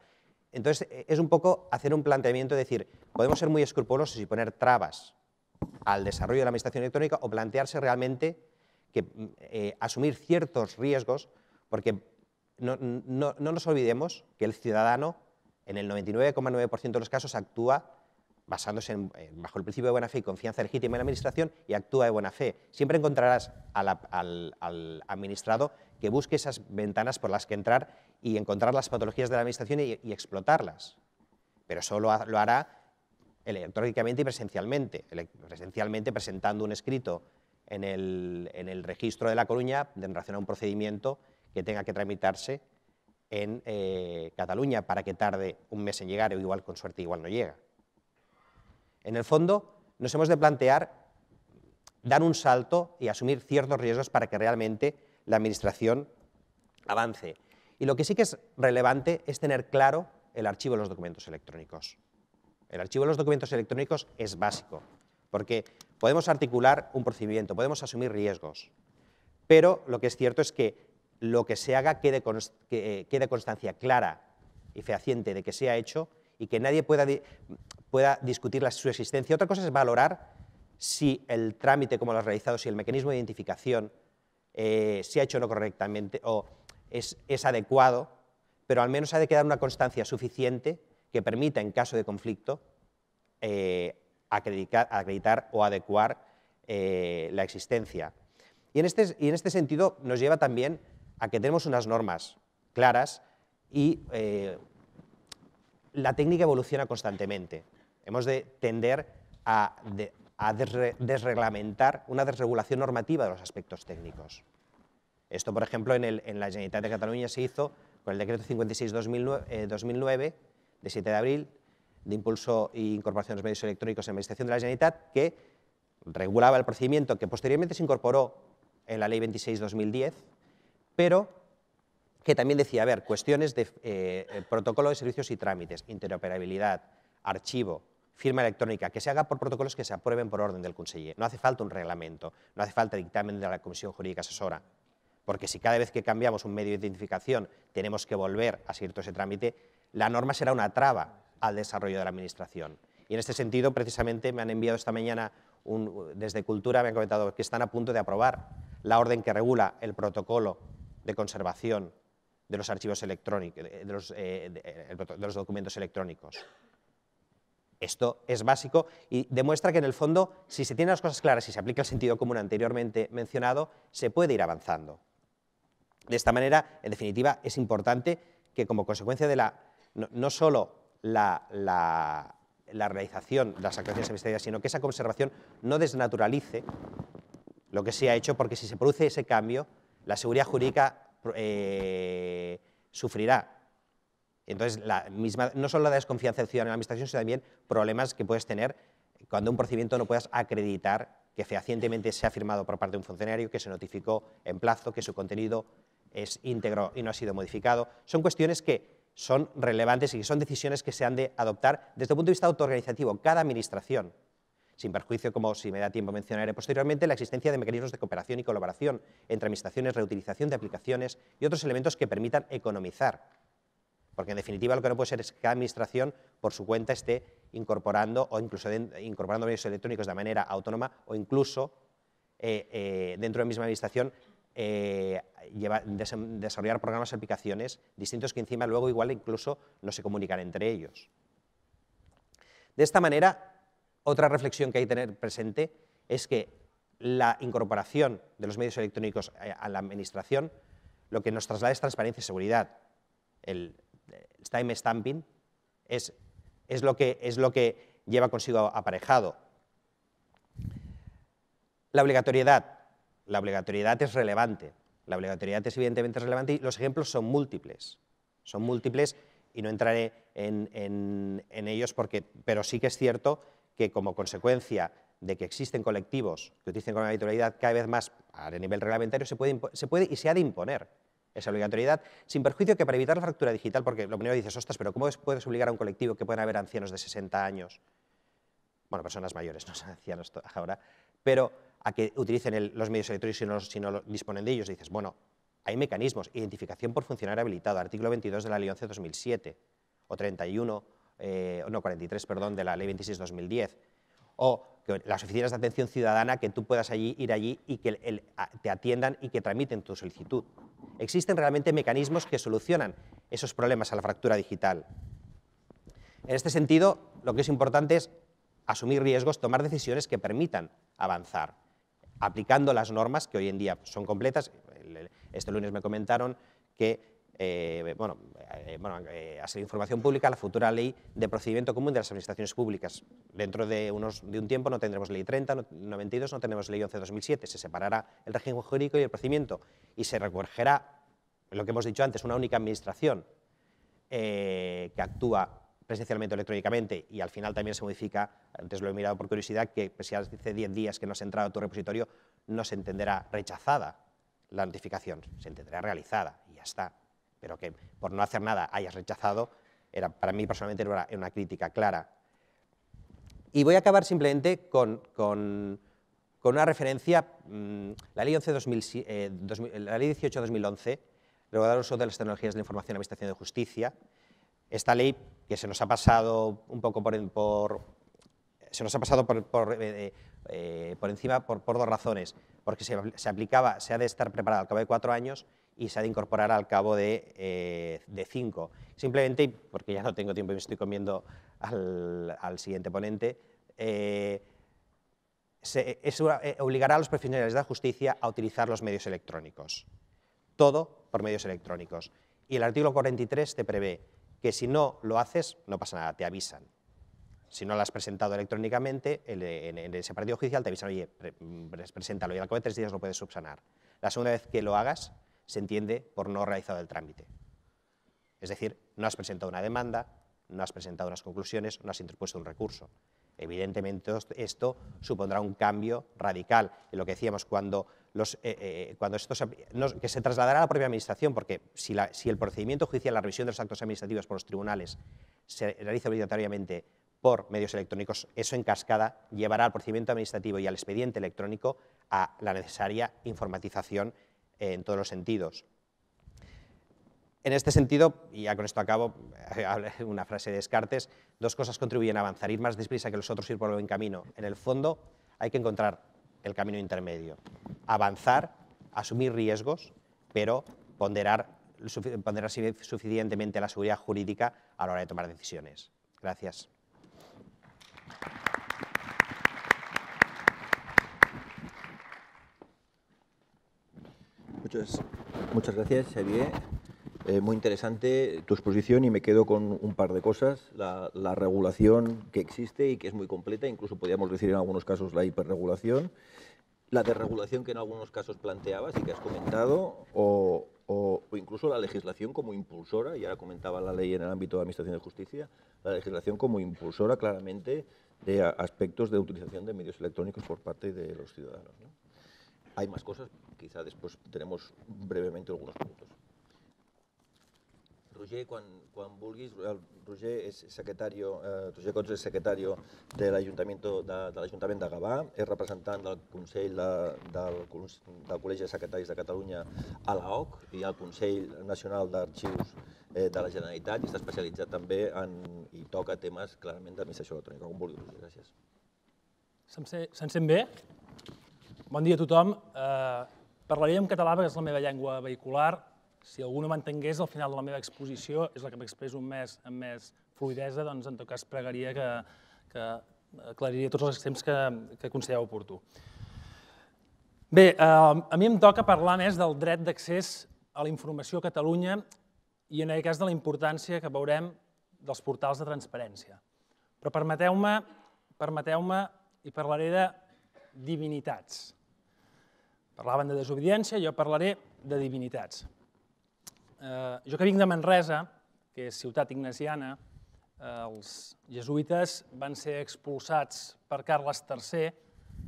Entonces es un poco hacer un planteamiento, decir, podemos ser muy escrupulosos y poner trabas al desarrollo de la administración electrónica, o plantearse realmente que asumir ciertos riesgos, porque no nos olvidemos que el ciudadano en el 99,9% de los casos actúa basándose bajo el principio de buena fe y confianza legítima en la administración, y actúa de buena fe. Siempre encontrarás al administrado que busque esas ventanas por las que entrar y encontrar las patologías de la administración y explotarlas, pero eso lo hará electrónicamente y presencialmente. Presencialmente presentando un escrito en el registro de La Coruña en relación a un procedimiento que tenga que tramitarse en Cataluña, para que tarde un mes en llegar, o igual con suerte igual no llega. En el fondo nos hemos de plantear dar un salto y asumir ciertos riesgos para que realmente la administración avance. Y lo que sí que es relevante es tener claro el archivo de los documentos electrónicos. El archivo de los documentos electrónicos es básico, porque podemos articular un procedimiento, podemos asumir riesgos, pero lo que es cierto es que lo que se haga quede constancia clara y fehaciente de que se ha hecho, y que nadie pueda discutir su existencia. Otra cosa es valorar si el trámite, como lo has realizado, si el mecanismo de identificación se ha hecho no correctamente, o es adecuado, pero al menos ha de quedar una constancia suficiente que permita, en caso de conflicto, acreditar o adecuar la existencia. Y en este sentido nos lleva también a que tenemos unas normas claras y la técnica evoluciona constantemente. Hemos de tender a desreglamentar una desregulación normativa de los aspectos técnicos. Esto, por ejemplo, en la Generalitat de Cataluña se hizo con el decreto 56/2009, de 7 de abril, de impulso e incorporación de los medios electrónicos en la Administración de la Generalitat, que regulaba el procedimiento que posteriormente se incorporó en la Ley 26/2010, pero que también decía, a ver, cuestiones de protocolo de servicios y trámites, interoperabilidad, archivo, firma electrónica, que se haga por protocolos que se aprueben por orden del conseller. No hace falta un reglamento, no hace falta dictamen de la Comisión Jurídica Asesora, porque si cada vez que cambiamos un medio de identificación tenemos que volver a seguir todo ese trámite, la norma será una traba al desarrollo de la Administración. Y en este sentido, precisamente, me han enviado esta mañana, desde Cultura, me han comentado que están a punto de aprobar la orden que regula el protocolo de conservación de los archivos electrónicos, de los documentos electrónicos. Esto es básico y demuestra que, en el fondo, si se tienen las cosas claras y se aplica el sentido común anteriormente mencionado, se puede ir avanzando. De esta manera, en definitiva, es importante que, como consecuencia de no solo la realización de las actuaciones administrativas, sino que esa conservación no desnaturalice lo que se ha hecho, porque si se produce ese cambio, la seguridad jurídica sufrirá. Entonces, no solo la desconfianza del ciudadano en la Administración, sino también problemas que puedes tener cuando un procedimiento no puedas acreditar que fehacientemente se ha firmado por parte de un funcionario, que se notificó en plazo, que su contenido es íntegro y no ha sido modificado. Son cuestiones que son relevantes y que son decisiones que se han de adoptar desde el punto de vista autoorganizativo, cada Administración, sin perjuicio, como si me da tiempo mencionaré posteriormente, la existencia de mecanismos de cooperación y colaboración entre administraciones, reutilización de aplicaciones y otros elementos que permitan economizar. Porque, en definitiva, lo que no puede ser es que cada Administración, por su cuenta, esté incorporando o incluso incorporando medios electrónicos de manera autónoma, o incluso dentro de la misma Administración desarrollar programas y aplicaciones distintos que encima luego igual incluso no se comunican entre ellos. De esta manera, otra reflexión que hay que tener presente es que la incorporación de los medios electrónicos a la Administración lo que nos traslada es transparencia y seguridad. El time stamping es lo que lleva consigo aparejado la obligatoriedad. La obligatoriedad es relevante, la obligatoriedad es evidentemente relevante y los ejemplos son múltiples y no entraré en ellos, pero sí que es cierto que, como consecuencia de que existen colectivos que utilicen con la habitualidad cada vez más a nivel reglamentario, se puede y se ha de imponer esa obligatoriedad, sin perjuicio que, para evitar la fractura digital, porque lo primero dices, ostras, pero ¿cómo puedes obligar a un colectivo que pueden haber ancianos de 60 años, bueno, personas mayores, no son ancianos ahora, pero a que utilicen los medios electrónicos si no disponen de ellos? Dices, bueno, hay mecanismos, identificación por funcionario habilitado, artículo 22 de la Ley 11/2007, o 43, perdón, de la Ley 26/2010, o que las oficinas de atención ciudadana, que tú puedas ir allí y que te atiendan y que tramiten tu solicitud. Existen realmente mecanismos que solucionan esos problemas a la fractura digital. En este sentido, lo que es importante es asumir riesgos, tomar decisiones que permitan avanzar, aplicando las normas que hoy en día son completas. Este lunes me comentaron que ha salido información pública la futura ley de procedimiento común de las administraciones públicas. Dentro de un tiempo no tendremos ley 30, 92, no tendremos ley 11/2007, se separará el régimen jurídico y el procedimiento y se recogerá, lo que hemos dicho antes, una única administración que actúa presencialmente o electrónicamente, y al final también se modifica, antes lo he mirado por curiosidad, que si hace 10 días que no has entrado a tu repositorio, no se entenderá rechazada la notificación, se entenderá realizada y ya está. Pero que por no hacer nada hayas rechazado, para mí personalmente era una crítica clara. Y voy a acabar simplemente con una referencia, la Ley 18/2011, reguladora del uso de las tecnologías de la información en la Administración de Justicia. Esta ley, que se nos ha pasado un poco se nos ha pasado por encima por dos razones, porque se ha de estar preparado al cabo de 4 años y se ha de incorporar al cabo de 5. Simplemente, porque ya no tengo tiempo y me estoy comiendo al siguiente ponente, obligará a los profesionales de la justicia a utilizar los medios electrónicos. Todo por medios electrónicos. Y el artículo 43 te prevé que si no lo haces, no pasa nada, te avisan. Si no lo has presentado electrónicamente, en ese partido judicial te avisan, oye, preséntalo y al cabo de 3 días lo puedes subsanar. La segunda vez que lo hagas, se entiende por no realizado el trámite. Es decir, no has presentado una demanda, no has presentado unas conclusiones, no has interpuesto un recurso. Evidentemente, esto supondrá un cambio radical. En lo que decíamos, que se trasladará a la propia Administración, porque si el procedimiento judicial, la revisión de los actos administrativos por los tribunales, se realiza obligatoriamente por medios electrónicos, eso en cascada llevará al procedimiento administrativo y al expediente electrónico a la necesaria informatización en todos los sentidos. En este sentido, y ya con esto acabo, una frase de Descartes, 2 cosas contribuyen a avanzar, ir más deprisa que los otros, ir por el buen camino. En el fondo, hay que encontrar el camino intermedio, avanzar, asumir riesgos, pero ponderar suficientemente la seguridad jurídica a la hora de tomar decisiones. Gracias. Muchas gracias, Xavier. Muy interesante tu exposición y me quedo con un par de cosas. La regulación que existe y que es muy completa, incluso podríamos decir en algunos casos la hiperregulación, la desregulación que en algunos casos planteabas y que has comentado, o incluso la legislación como impulsora, y ahora comentaba la ley en el ámbito de Administración de Justicia, la legislación como impulsora claramente de aspectos de utilización de medios electrónicos por parte de los ciudadanos, ¿no? Hay más cosas, quizá después tenemos brevemente algunos puntos. Roger, quan vulguis, Roger Cots és secretari de l'Ajuntament de Gavà, és representant del Consell del Col·legi de Secretaris de Catalunya a l'AOC i al Consell Nacional d'Arxius de la Generalitat i està especialitzat també i toca temes clarament d'administració electrònica. Com vulguis, Roger, gràcies. Se'n sent bé? Bon dia a tothom. Parlaré en català perquè és la meva llengua vehicular. Si algú no m'entengués, al final de la meva exposició és la que m'expresso amb més fluïdesa, doncs en tot cas pregaria que aclariria tots els extrems que considereu oportú. Bé, a mi em toca parlar més del dret d'accés a la informació a Catalunya i en aquest cas de la importància que veurem dels portals de transparència. Però permeteu-me i parlaré de divinitats. Parlaven de desobediència, jo parlaré de divinitats. Jo que vinc de Manresa, que és ciutat ignasiana, els jesuïtes van ser expulsats per Carles III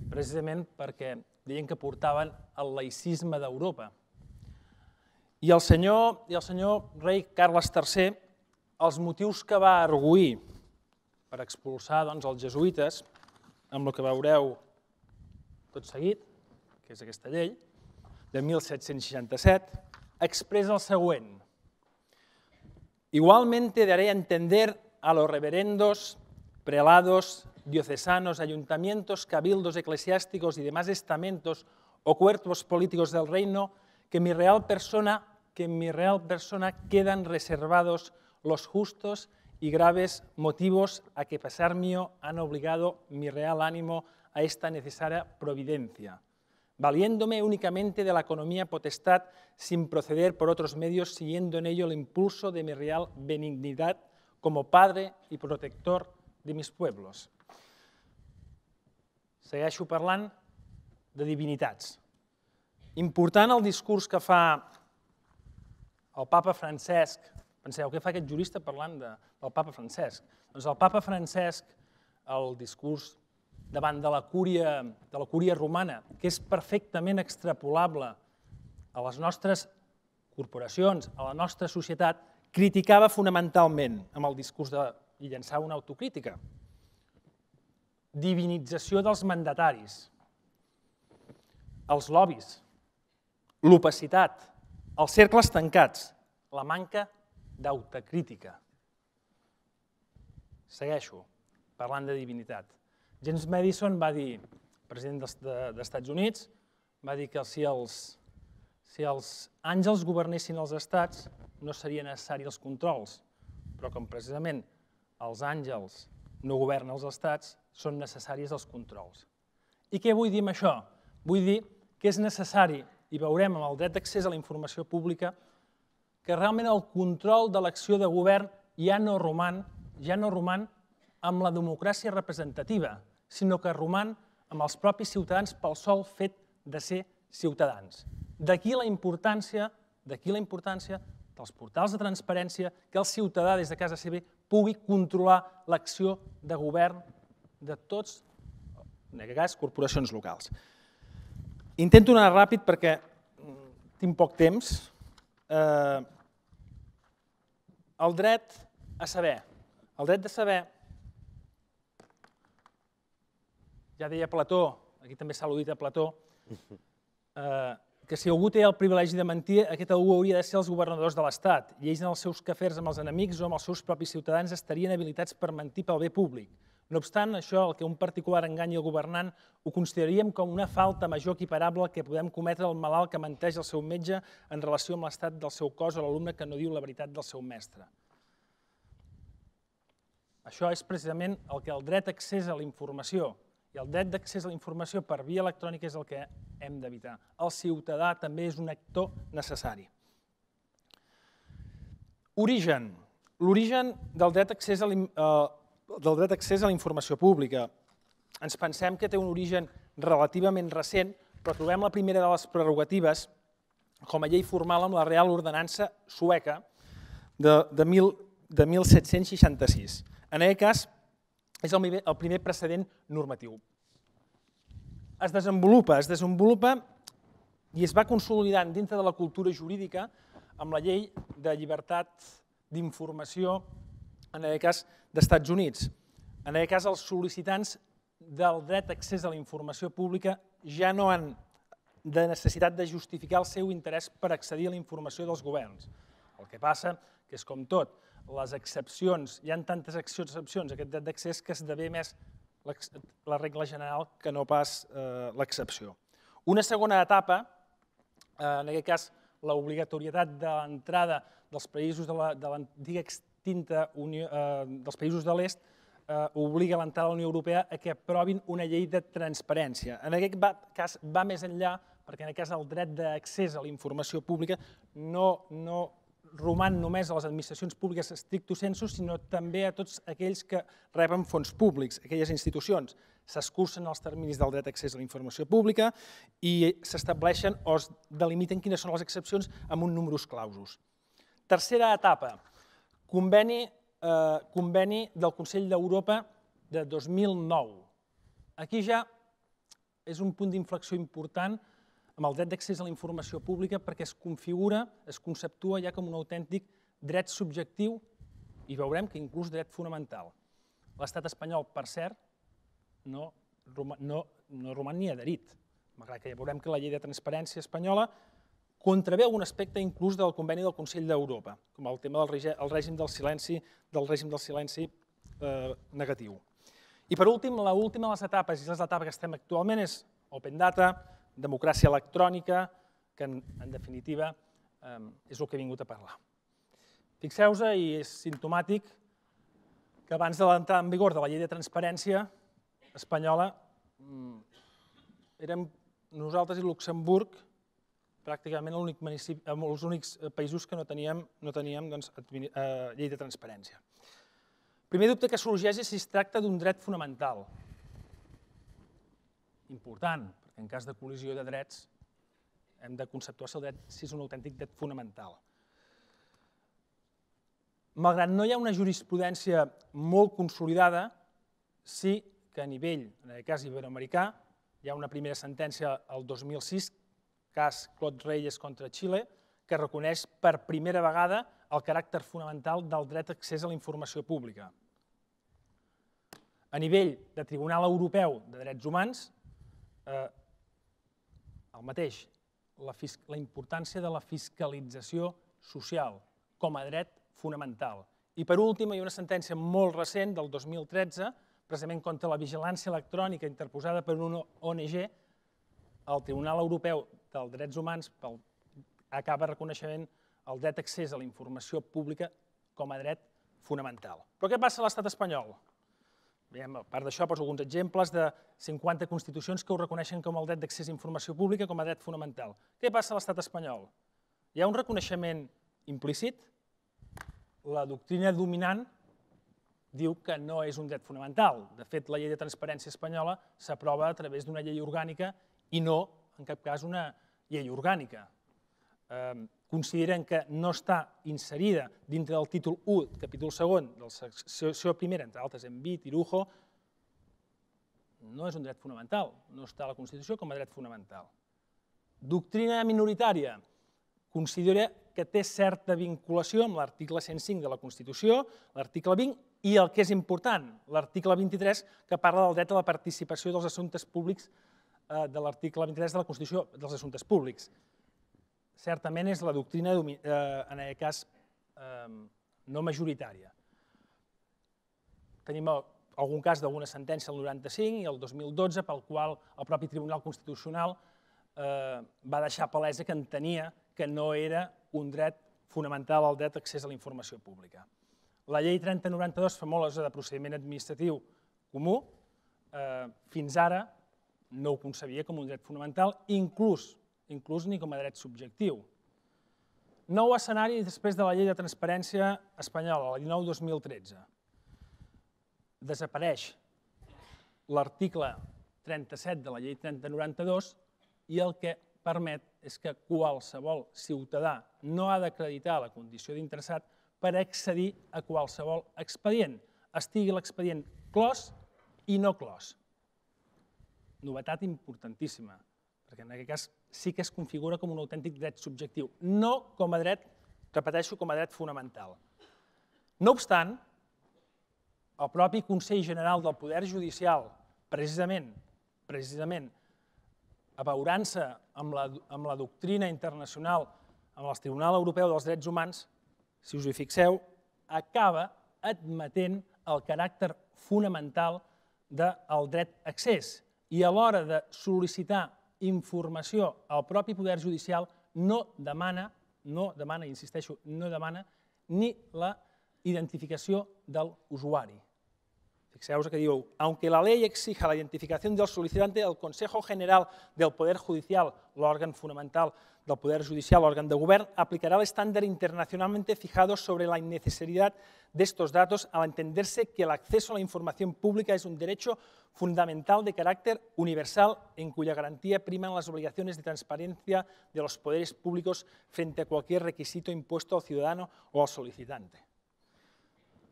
precisament perquè deien que portaven el laïcisme d'Europa. I el senyor rei Carles III, els motius que va arguir per expulsar els jesuïtes, amb el que veureu tot seguit, que és aquesta llei, de 1767, expresa el següent. Igualmente daré a entender a los reverendos, prelados, diocesanos, ayuntamientos, cabildos eclesiásticos y demás estamentos o cuerpos políticos del reino que en mi real persona quedan reservados los justos y graves motivos a que pesar mío han obligado mi real ánimo a esta necesaria providencia, valiéndome únicamente de la economía potestad sin proceder por otros medios, siguiendo en ello el impulso de mi real benignidad como padre y protector de mis pueblos. Segueixo parlant de divinitats. Important el discurs que fa el papa Francesc. Penseu, què fa aquest jurista parlant del papa Francesc? Doncs el papa Francesc, el discurs davant de la cúria romana, que és perfectament extrapolable a les nostres corporacions, a la nostra societat, criticava fonamentalment amb el discurs i llançava una autocrítica. Divinització dels mandataris, els lobbies, l'opacitat, els cercles tancats, la manca d'autocrítica. Segueixo parlant de divinitat. James Madison va dir, president dels Estats Units, va dir que si els àngels governessin els estats no serien necessaris els controls, però com precisament els àngels no governen els estats, són necessaris els controls. I què vull dir amb això? Vull dir que és necessari, i veurem amb el dret d'accés a la informació pública, que realment el control de l'acció de govern ja no roman amb la democràcia representativa, sinó que roman amb els propis ciutadans pel sol fet de ser ciutadans. D'aquí la importància dels portals de transparència, que el ciutadà des de casa seva pugui controlar l'acció de govern de tots, en aquest cas, corporacions locals. Intento anar ràpid perquè tinc poc temps. El dret a saber. El dret de saber, ja deia Plató, aquí també s'ha al·ludit a Plató, que si algú té el privilegi de mentir, aquest algú hauria de ser els governadors de l'Estat, i ells en els seus quefers amb els enemics o amb els seus propis ciutadans estarien habilitats per mentir pel bé públic. No obstant això, el que un particular enganyi el governant ho consideraríem com una falta major equiparable que podem cometre el malalt que menteix el seu metge en relació amb l'estat del seu cos o l'alumne que no diu la veritat del seu mestre. Això és precisament el que el dret d'accés a la informació i el dret d'accés a la informació per via electrònica és el que hem d'evitar. El ciutadà també és un actor necessari. Origen. L'origen del dret d'accés a la informació pública. Ens pensem que té un origen relativament recent, però trobem la primera de les prerrogatives com a llei formal amb la Real Ordenança sueca de 1766. En aquest cas, és el primer precedent normatiu. Es desenvolupa i es va consolidant dintre de la cultura jurídica amb la llei de llibertat d'informació, en aquest cas, d'Estats Units. En aquest cas, els sol·licitants del dret d'accés a la informació pública ja no han de necessitat de justificar el seu interès per accedir a la informació dels governs. El que passa que és com tot, les excepcions, hi ha tantes excepcions a aquest dret d'accés que esdevé més la regla general que no pas l'excepció. Una segona etapa, en aquest cas l'obligatorietat de l'entrada dels països de l'antiga extinta dels països de l'est, obliga l'entrada a la Unió Europea a que aprovin una llei de transparència. En aquest cas va més enllà, perquè en aquest cas el dret d'accés a la informació pública no roman només a les administracions públiques stricto sensu, sinó també a tots aquells que reben fons públics, aquelles institucions. S'escurcen els terminis del dret d'accés a la informació pública i s'estableixen o es delimiten quines són les excepcions amb un numerus clausus. Tercera etapa, conveni del Consell d'Europa de 2009. Aquí ja és un punt d'inflexió important amb el dret d'accés a la informació pública perquè es configura, es conceptua ja com un autèntic dret subjectiu i veurem que inclús dret fonamental. L'estat espanyol, per cert, no roman ni adherit, malgrat que ja veurem que la llei de transparència espanyola contravé algun aspecte inclús del conveni del Consell d'Europa, com el tema del règim del silenci negatiu. I per últim, l'última de les etapes, i és l'etapa que estem actualment, és Open Data, democràcia electrònica, que en definitiva és el que he vingut a parlar. Fixeu-vos, i és simptomàtic, que abans de l'entrada en vigor de la llei de transparència espanyola érem nosaltres i Luxemburg pràcticament els únics països que no teníem llei de transparència. El primer dubte que sorgeix és si es tracta d'un dret fonamental. Important, perquè en cas de col·lisió de drets hem de conceptuar si és un autèntic dret fonamental. Malgrat no hi ha una jurisprudència molt consolidada, sí que a nivell, en aquest cas iberoamericà, hi ha una primera sentència el 2006, cas Claude Reyes contra Xile, que reconeix per primera vegada el caràcter fonamental del dret d'accés a la informació pública. A nivell de Tribunal Europeu de Drets Humans, el mateix, la importància de la fiscalització social com a dret fonamental. I per últim, hi ha una sentència molt recent del 2013 precisament contra la vigilància electrònica interposada per una ONG, el Tribunal Europeu dels Drets Humans acaba reconeixent el dret d'accés a la informació pública com a dret fonamental. Però què passa a l'estat espanyol? A part d'això, poso alguns exemples de 50 constitucions que ho reconeixen com el dret d'accés a informació pública com a dret fonamental. Què passa a l'estat espanyol? Hi ha un reconeixement implícit. La doctrina dominant diu que no és un dret fonamental. De fet, la llei de transparència espanyola s'aprova a través d'una llei orgànica i no, en cap cas, una llei orgànica. Consideren que no està inserida dintre del títol 1, capítol 2, de la secció primera, entre altres en bit i lujo, no és un dret fonamental, no està a la Constitució com a dret fonamental. Doctrina minoritària considera que té certa vinculació amb l'article 105 de la Constitució, l'article 20 i el que és important, l'article 23, que parla del dret a la participació dels assumptes públics de l'article 23 de la Constitució dels assumptes públics. Certament és la doctrina, en aquest cas, no majoritària. Tenim algun cas d'alguna sentència del 95 i el 2012 pel qual el propi Tribunal Constitucional va deixar palesa que entenia que no era un dret fonamental el dret d'accés a la informació pública. La llei 3092 famosa de procediment administratiu comú, fins ara no ho concebia com un dret fonamental, inclús ni com a dret subjectiu. Nou escenari després de la llei de transparència espanyola, la 19-2013. Desapareix l'article 37 de la llei 3092 i el que permet és que qualsevol ciutadà no ha d'acreditar la condició d'interessat per accedir a qualsevol expedient, estigui l'expedient clos i no clos. Novetat importantíssima, perquè en aquest cas sí que es configura com un autèntic dret subjectiu, no com a dret, repeteixo, com a dret fonamental. No obstant, el propi Consell General del Poder Judicial, precisament abeurant-se amb la doctrina internacional, amb el Tribunal Europeu dels Drets Humans, si us hi fixeu, acaba admetent el caràcter fonamental del dret d'accés i a l'hora de sol·licitar informació al propi Poder Judicial no demana, insisteixo, no demana ni la identificació de l'usuari. Fixeu-vos que diu, aunque la ley exija la identificación del solicitante, el Consejo General del Poder Judicial, l'òrgan fonamental del Poder Judicial, l'òrgan de govern, aplicará el estándar internacionalmente fijado sobre la innecesidad de estos datos al entenderse que el acceso a la información pública es un derecho fundamental de carácter universal en cuya garantía priman las obligaciones de transparencia de los poderes públicos frente a cualquier requisito impuesto al ciudadano o al solicitante.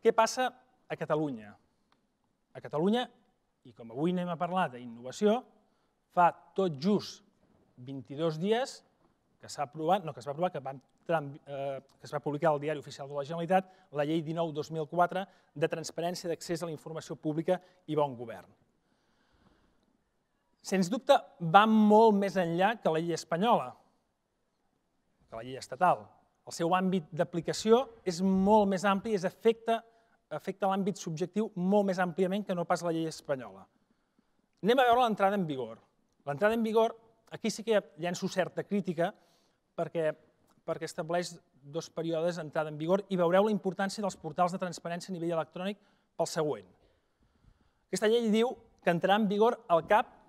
Què passa a Catalunya? A Catalunya, i com avui anem a parlar d'innovació, fa tot just 22 dies que es va publicar al Diari Oficial de la Generalitat la Llei 19-2004 de transparència d'accés a la informació pública i bon govern. Sens dubte, va molt més enllà que la llei espanyola, que la llei estatal. El seu àmbit d'aplicació és molt més ampli i afecta l'àmbit subjectiu molt més àmpliament que no pas la llei espanyola. Anem a veure l'entrada en vigor. L'entrada en vigor, aquí sí que llenço certa crítica perquè estableix dos períodes d'entrada en vigor i veureu la importància dels portals de transparència a nivell electrònic pel següent. Aquesta llei diu que entrarà en vigor al cap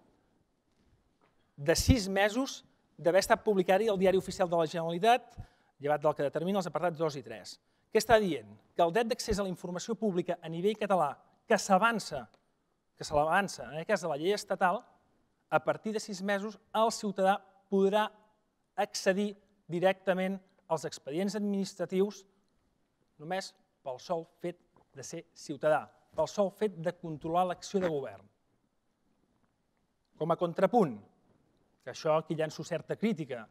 de 6 mesos d'haver estat publicat-hi al Diari Oficial de la Generalitat, llevat del que determina els apartats 2 i 3. Què està dient? Que el dret d'accés a la informació pública a nivell català, que s'avança, en aquest cas de la llei estatal, a partir de 6 mesos el ciutadà podrà accedir directament als expedients administratius només pel sol fet de ser ciutadà, pel sol fet de controlar l'acció de govern. Com a contrapunt, que això aquí llenço certa crítica,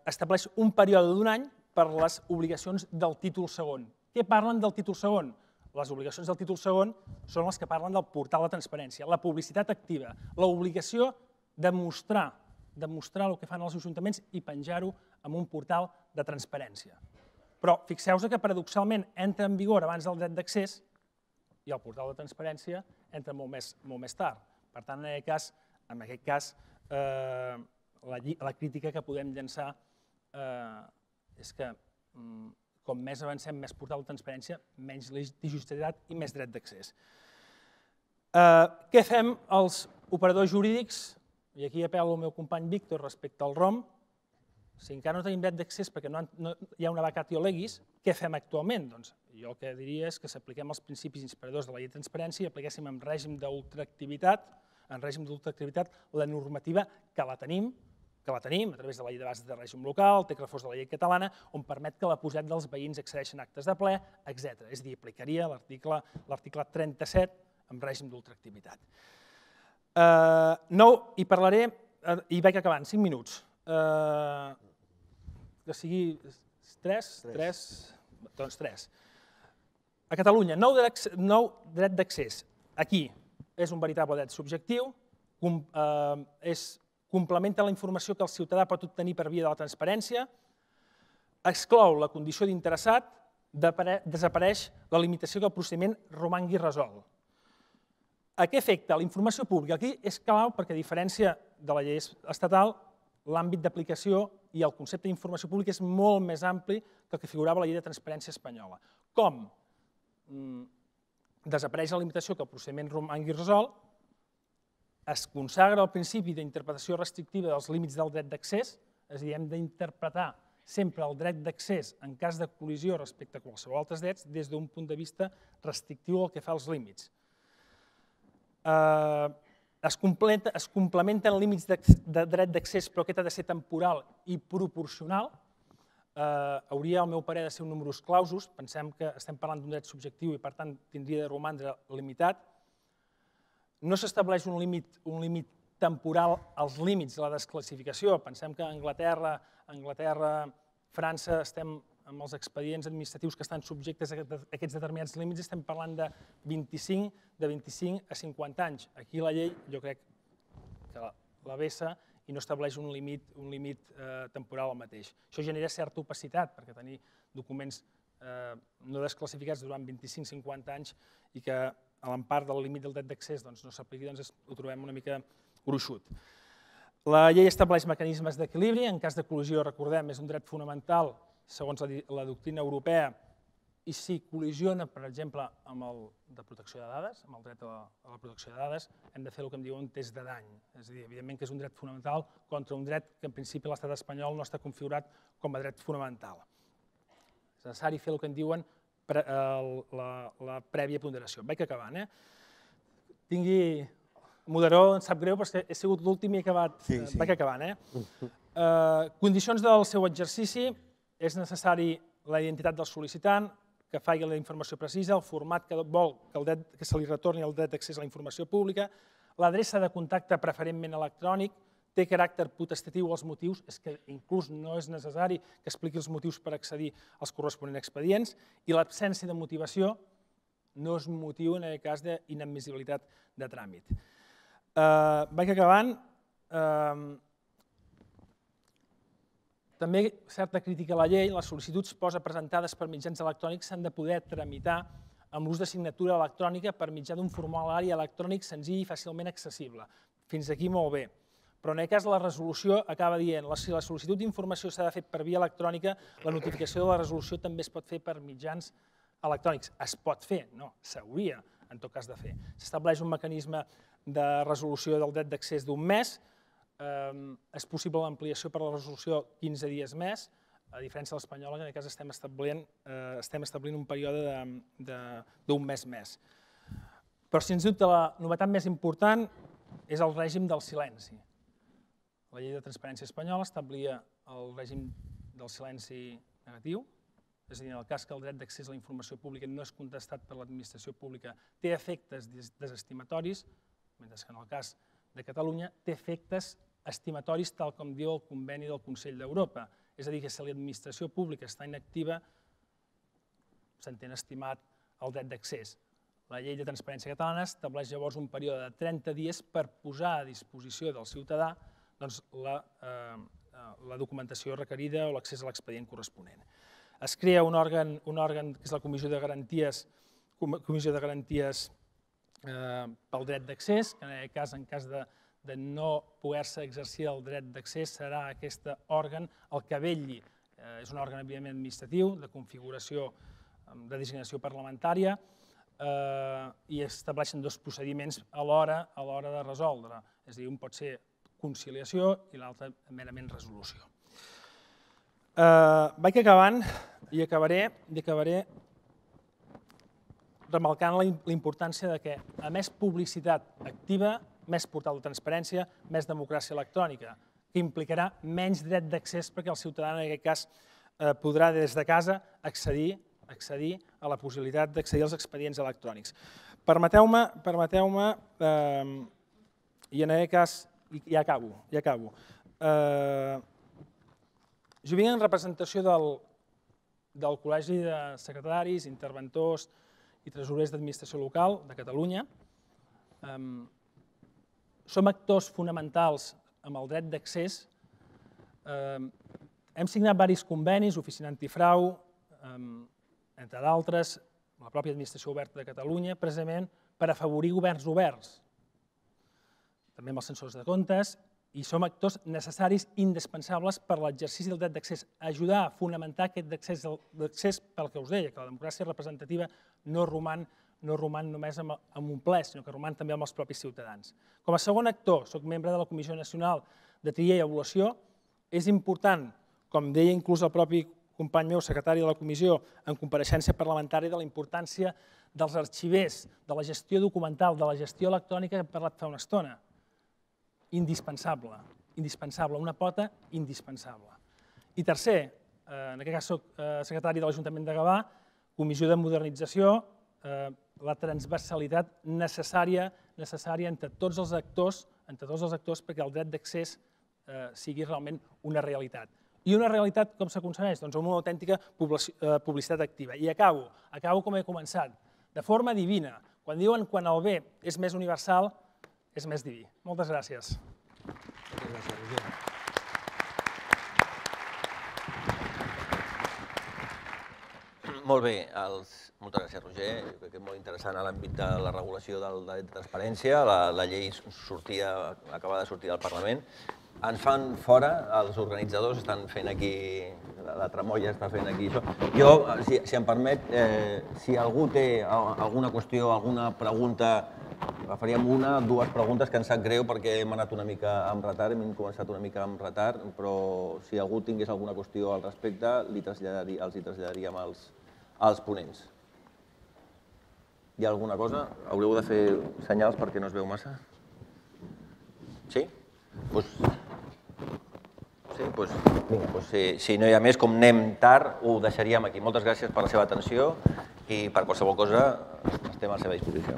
estableix un període d'un any per les obligacions del títol segon. Què parlen del títol segon? Les obligacions del títol segon són les que parlen del portal de transparència, la publicitat activa, l'obligació de mostrar el que fan els ajuntaments i penjar-ho en un portal de transparència. Però fixeu-vos que paradoxalment entra en vigor abans del dret d'accés i el portal de transparència entra molt més tard. Per tant, en aquest cas, la crítica que podem llançar és que com més avancem, més portal de transparència, menys litigiositat i més dret d'accés. Què fem els operadors jurídics? I aquí apel·lo al meu company Víctor respecte al ROM. Si encara no tenim dret d'accés perquè no hi ha una vacatio legis, què fem actualment? Doncs jo el que diria és que s'apliquem els principis inspiradors de la llei de transparència i apliquéssim en règim d'ultraactivitat la normativa que la tenim a través de la llei de bases de règim local, el text refós de la llei catalana, on permet que la posat dels veïns accedeixen a actes de ple, etc. És a dir, aplicaria l'article 37 en règim d'ultraactivitat. I parlaré, i vaig acabant, 5 minuts. Que sigui 3? Doncs 3. A Catalunya, nou dret d'accés. Aquí és un veritable dret subjectiu, complementa la informació que el ciutadà pot obtenir per via de la transparència, exclou la condició d'interessat, desapareix la limitació que el procediment romangui resolt. A què afecta la informació pública? Aquí és clau perquè, a diferència de la llei estatal, l'àmbit d'aplicació i el concepte d'informació pública és molt més ampli que el que figurava a la llei de transparència espanyola. Com? Desapareix la limitació que el procediment romangui resolt, es consagra el principi d'interpretació restrictiva dels límits del dret d'accés, és a dir, hem d'interpretar sempre el dret d'accés en cas de col·lisió respecte a qualsevol altres drets des d'un punt de vista restrictiu al que fa els límits. Es complementen límits de dret d'accés, però aquest ha de ser temporal i proporcional. Hauria, al meu parer, de ser un numerus clausus. Pensem que estem parlant d'un dret subjectiu i, per tant, tindria de romandre limitat. No s'estableix un límit temporal als límits de la desclassificació. Pensem que a Anglaterra, França, estem amb els expedients administratius que estan subjectes a aquests determinats límits, estem parlant de 25 a 50 anys. Aquí la llei, jo crec que la vessa i no estableix un límit temporal al mateix. Això genera certa opacitat, perquè tenir documents no desclassificats durant 25-50 anys i que a l'empart del límit del dret d'accés no s'apliqui, ho trobem una mica gruixut. La llei estableix mecanismes d'equilibri. En cas de col·lisió, recordem, és un dret fonamental segons la doctrina europea i si col·lisiona, per exemple, amb el de protecció de dades, amb el dret a la protecció de dades, hem de fer el que en diuen un test de dany. És a dir, evidentment que és un dret fonamental contra un dret que en principi l'estat espanyol no està configurat com a dret fonamental. És necessari fer el que en diuen la prèvia ponderació. Vaig acabant. Moderador, em sap greu, perquè he sigut l'últim i he acabat. Vaig acabant. Condicions del seu exercici. És necessari la identitat del sol·licitant, que faci la informació precisa, el format que vol que se li retorni el dret d'accés a la informació pública, l'adreça de contacte preferentment electrònic, té caràcter potestatiu als motius, és que inclús no és necessari que expliqui els motius per accedir als corresponents expedients, i l'absència de motivació no és motiu, en aquest cas, d'inadmissibilitat de tràmit. Vaig acabant. També certa crítica a la llei, les sol·licituds presentades per mitjans electrònics s'han de poder tramitar amb l'ús de signatura electrònica per mitjà d'un formulari electrònic senzill i fàcilment accessible. Fins aquí molt bé. Però en aquest cas la resolució acaba dient que si la sol·licitud d'informació s'ha de fer per via electrònica, la notificació de la resolució també es pot fer per mitjans electrònics. Es pot fer, no, s'hauria en tot cas de fer. S'estableix un mecanisme de resolució del dret d'accés d'un mes. És possible l'ampliació per la resolució 15 dies més, a diferència de l'espanyola, que en aquest cas estem establint un període d'un mes més. Però, sens dubte, la novetat més important és el règim del silenci. La llei de transparència espanyola establia el règim del silenci negatiu, és a dir, en el cas que el dret d'accés a la informació pública no és contestat per l'administració pública, té efectes desestimatoris, mentre que en el cas de Catalunya té efectes estimatoris tal com diu el conveni del Consell d'Europa. És a dir, que si l'administració pública està inactiva, s'entén estimat el dret d'accés. La llei de transparència catalana estableix llavors un període de 30 dies per posar a disposició del ciutadà la documentació requerida o l'accés a l'expedient corresponent. Es crea un òrgan que és la Comissió de Garanties Comissió de Garanties pel dret d'accés, que en cas de no poder-se exercir el dret d'accés serà aquest òrgan el que vetlli. És un òrgan, evidentment, administratiu, de configuració de designació parlamentària, i estableixen dos procediments a l'hora de resoldre. És a dir, un pot ser conciliació i l'altre merament resolució. Vaig acabant i acabaré remarcant la importància de que, a més publicitat activa, més portal de transparència, més democràcia electrònica, que implicarà menys dret d'accés perquè el ciutadà, en aquest cas, podrà des de casa accedir a la possibilitat d'accedir als expedients electrònics. Permeteu-me, i en aquest cas, ja acabo, jo vinc en representació del Col·legi de Secretaris, Interventors i Tresorers d'Administració Local de Catalunya. Som actors fonamentals amb el dret d'accés. Hem signat diversos convenis, Oficina Antifrau, entre d'altres, la pròpia Administració Oberta de Catalunya, precisament per afavorir governs oberts, també amb els censors de comptes, i som actors necessaris, indispensables per l'exercici del dret d'accés, ajudar a fonamentar aquest d'accés pel que us deia, que la democràcia representativa no roman només amb un ple, sinó que roman també amb els propis ciutadans. Com a segon actor, soc membre de la Comissió Nacional de Tria i Avaluació, és important, com deia inclús el propi company meu, secretari de la comissió, en compareixença parlamentària, de la importància dels arxivers, de la gestió documental, de la gestió electrònica que hem parlat fa una estona. Indispensable, una pota indispensable. I tercer, en aquest cas soc secretari de l'Ajuntament de Gavà, Comissió de Modernització, la transversalitat necessària entre tots els actors perquè el dret d'accés sigui realment una realitat. I una realitat com s'aconsegueix? Doncs amb una autèntica publicitat activa. I acabo com he començat, de forma divina. Quan diuen que el bé és més universal, és més diví. Moltes gràcies. Molt bé, moltes gràcies, Roger. Jo crec que és molt interessant l'àmbit de la regulació del dret de transparència. La llei acaba de sortir del Parlament. Ens fan fora, els organitzadors estan fent aquí, la tramoia està fent aquí això. Jo, si em permet, si algú té alguna qüestió, alguna pregunta, faríem dues preguntes, que ens sap greu perquè hem anat una mica amb retard, hem començat una mica amb retard, però si algú tingués alguna qüestió al respecte, els hi traslladaríem als ponents. Hi ha alguna cosa? Haureu de fer senyals perquè no es veu massa? Sí? Si no hi ha més, com anem tard, ho deixaríem aquí. Moltes gràcies per la seva atenció i per qualsevol cosa estem a la seva disposició.